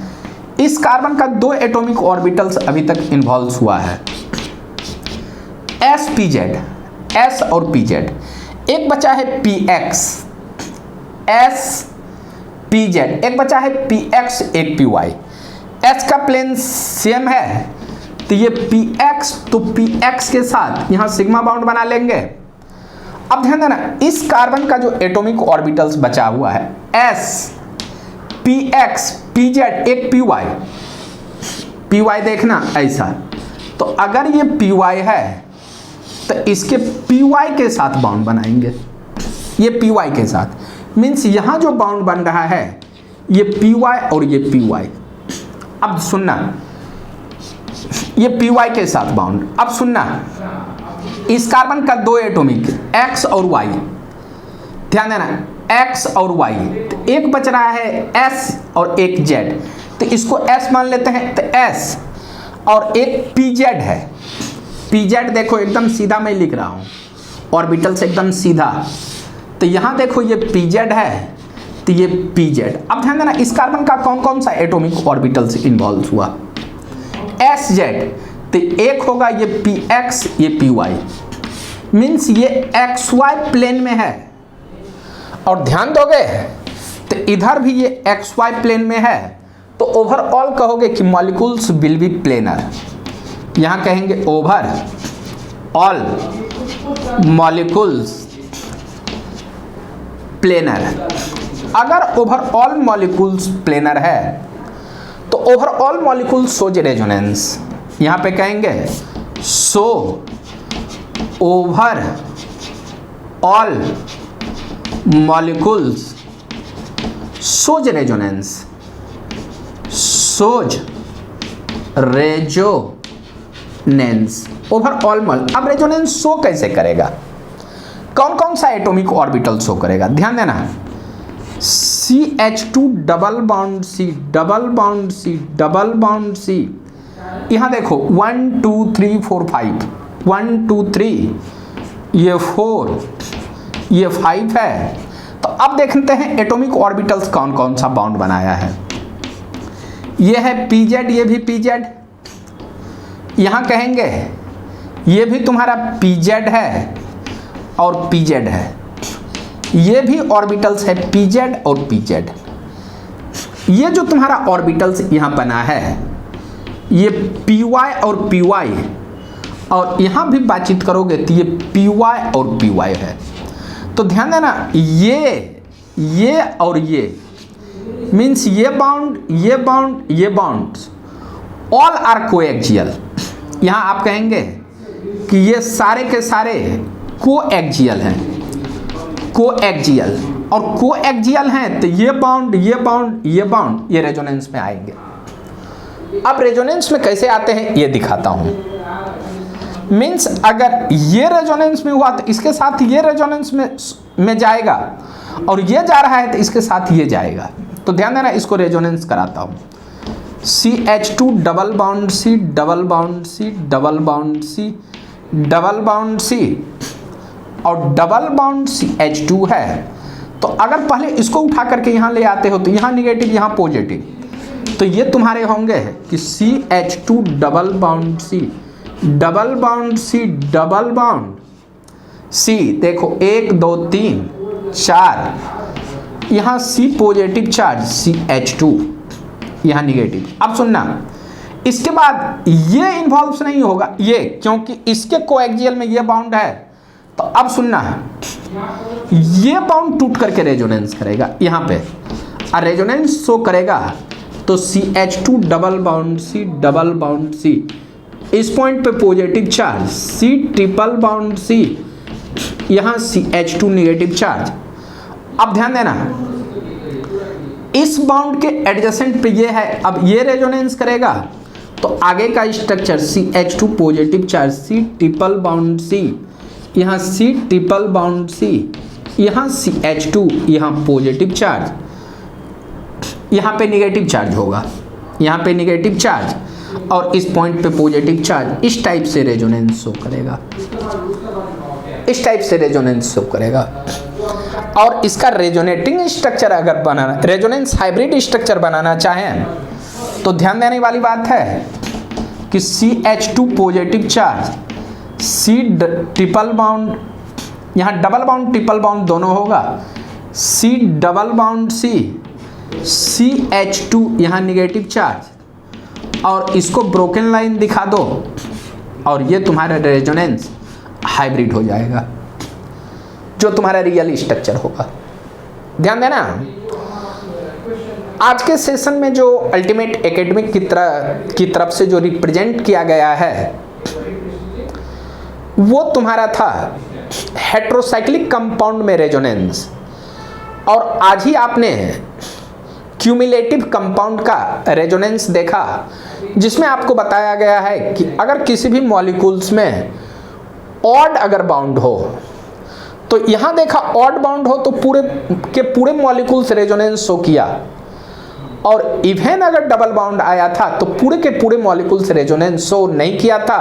इस कार्बन का 2 एटॉमिक ऑर्बिटल्स अभी तक इन्वॉल्व हुआ है, एस पी जेड, एस और पी जेड। एक बचा है p x S P Z, एक बचा है पी एक्स एक पी वाई। एस का प्लेन सेम है तो ये पी एक्स, तो पी एक्स के साथ यहां सिग्मा बॉन्ड बना लेंगे। अब ध्यान देना इस कार्बन का जो एटॉमिक ऑर्बिटल्स बचा हुआ है s p x P Z एक पी वाई, पी वाई देखना ऐसा, तो अगर ये पी वाई है तो इसके पी वाई के साथ बॉन्ड बनाएंगे, ये पी वाई के साथ, मीन्स यहां जो बॉन्ड बन रहा है ये पी वाई और ये पी वाई। अब सुनना ये पी वाई के साथ बॉन्ड। अब सुनना इस कार्बन का 2 एटॉमिक एक्स और वाई, ध्यान देना एक्स और वाई, तो एक बच रहा है एस और एक जेड, तो इसको एस मान लेते हैं, तो एस और एक पी जेड है। पी जेड देखो एकदम सीधा मैं लिख रहा हूं, ऑर्बिटल से एकदम सीधा, तो यहां देखो ये पी जेड है तो ये पी जेड। अब ध्यान देना इस कार्बन का कौन कौन सा एटॉमिक ऑर्बिटल से इन्वॉल्व हुआ, एस जेड, तो एक होगा ये पी एक्स ये पी वाई, मीन्स ये एक्स वाई प्लेन में है। और ध्यान दोगे तो इधर भी ये एक्स वाई प्लेन में है, तो ओवरऑल कहोगे कि मॉलिक्यूल्स विल बी प्लेनर। यहां कहेंगे ओवर ऑल मॉलिक्यूल्स प्लेनर। अगर ओवरऑल मॉलिक्यूल्स प्लेनर है तो ओवरऑल मॉलिक्यूल्स शोज रेजोनेंस। यहां पे कहेंगे so overall molecules shows resonance, shows resonance overall मॉल। अब रेजोनेंस शो कैसे करेगा, कौन कौन सा एटॉमिक ऑर्बिटल शो करेगा, ध्यान देना CH2 double bond C double bond C double bond C। यहां देखो 1 2 3 4 5, 1 2 3, ये 4 ये 5 है। तो अब देखते हैं एटॉमिक ऑर्बिटल्स कौन कौन सा बाउंड बनाया है। ये है पी जेड, ये भी पी जेड, यहां कहेंगे ये भी तुम्हारा पी जेड है और पी जेड है, ये भी ऑर्बिटल्स है पी जेड और पी जेड। ये जो तुम्हारा ऑर्बिटल्स यहां बना है ये पी वाई और पी वाई, और यहां भी बातचीत करोगे तो ये पी वाई और पी वाई है। तो ध्यान देना ये और ये मीन्स ये बाउंड ये बाउंड ये बाउंड ऑल आर कोएक्सियल। यहां आप कहेंगे कि ये सारे के सारे कोएक्सियल हैं, कोएक्सियल, और कोएक्सियल हैं तो ये बाउंड ये बाउंड ये बाउंड ये रेजोनेंस में आएंगे। अब रेजोनेंस में कैसे आते हैं ये दिखाता हूं। मीन्स अगर ये रेजोनेंस में हुआ तो इसके साथ ये रेजोनेंस में जाएगा, और ये जा रहा है तो इसके साथ ये जाएगा। तो ध्यान देना इसको रेजोनेंस कराता हूं। CH2 double bond C double bond C double bond C double bond C और डबल बाउंड CH2 है। तो अगर पहले इसको उठा करके यहाँ ले आते हो तो यहाँ निगेटिव यहाँ पॉजिटिव, तो ये तुम्हारे होंगे कि CH2 double bond C double bond C double bond C। देखो 1 2 3 4, यहाँ C पॉजिटिव चार्ज CH2 यहाँ निगेटिव। अब सुनना इसके बाद ये इन्वॉल्व नहीं होगा ये, क्योंकि इसके कोएक्सियल में ये बाउंड है। तो अब सुनना ये बाउंड टूट करके रेजोनेंस करेगा यहाँ पे, और रेजोनेंस शो करेगा तो CH2 double bond C double bond C, इस पॉइंट पे positive charge C triple bound C, यहाँ CH2 नेगेटिव चार्ज। अब ध्यान देना इस बाउंड के एडजेसेंट पे ये है, अब ये रेजोनेंस करेगा तो आगे का structure CH2 positive charge, C triple bound C, यहाँ C ट्रिपल बाउंड C, यहाँ CH2, यहाँ पॉजिटिव चार्ज, यहाँ पे नेगेटिव चार्ज होगा, यहाँ पे नेगेटिव चार्ज और इस पॉइंट पे पॉजिटिव चार्ज। इस टाइप से रेजोनेंस शो करेगा, इस टाइप से रेजोनेंस शो करेगा। और इसका रेजोनेटिंग स्ट्रक्चर अगर बनाना, रेजोनेंस हाइब्रिड स्ट्रक्चर बनाना चाहें तो ध्यान देने वाली बात है कि CH2 positive charge, C triple bound, यहाँ डबल बाउंड ट्रिपल बाउंड दोनों होगा, C double bond C, CH2 यहाँ निगेटिव चार्ज, और इसको ब्रोकन लाइन दिखा दो और ये तुम्हारा रेजोनेंस हाइब्रिड हो जाएगा, जो तुम्हारा रियल स्ट्रक्चर होगा। ध्यान देना, आज के सेशन में जो अल्टीमेट एकेडमिक की तरफ से जो रिप्रेजेंट किया गया है वो तुम्हारा था हेट्रोसाइक्लिक कंपाउंड में रेजोनेंस, और आज ही आपने क्यूमुलेटिव कंपाउंड का रेजोनेंस देखा, जिसमें आपको बताया गया है कि अगर किसी भी मॉलिक्यूल्स में ऑड अगर बाउंड हो, तो यहां देखा ऑड बाउंड हो तो पूरे के पूरे मॉलिक्यूल्स रेजोनेंस शो किया, और इवन अगर डबल बाउंड आया था तो पूरे के पूरे मॉलिक्यूल्स रेजोनेंस शो नहीं किया था।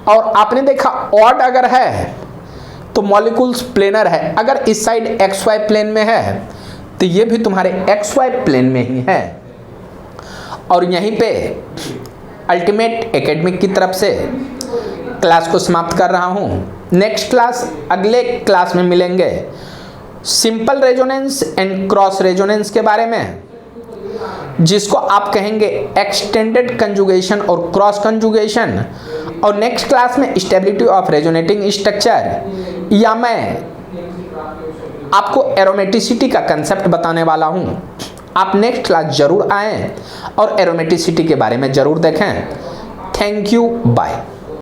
और आपने देखा ऑड अगर है तो मॉलिक्यूल्स प्लेनर है, अगर इस साइड XY प्लेन में है तो ये भी तुम्हारे XY प्लेन में ही है। और यहीं पे अल्टीमेट एकेडमिक की तरफ से क्लास को समाप्त कर रहा हूँ। नेक्स्ट क्लास, अगले क्लास में मिलेंगे simple resonance and cross resonance के बारे में, जिसको आप कहेंगे एक्सटेंडेड कंजुगेशन और क्रॉस कंजुगेशन। और नेक्स्ट क्लास में स्टेबिलिटी ऑफ रेजोनेटिंग स्ट्रक्चर, या मैं आपको एरोमेटिसिटी का कंसेप्ट बताने वाला हूं। आप नेक्स्ट क्लास जरूर आएं और एरोमेटिसिटी के बारे में जरूर देखें। Thank you, bye.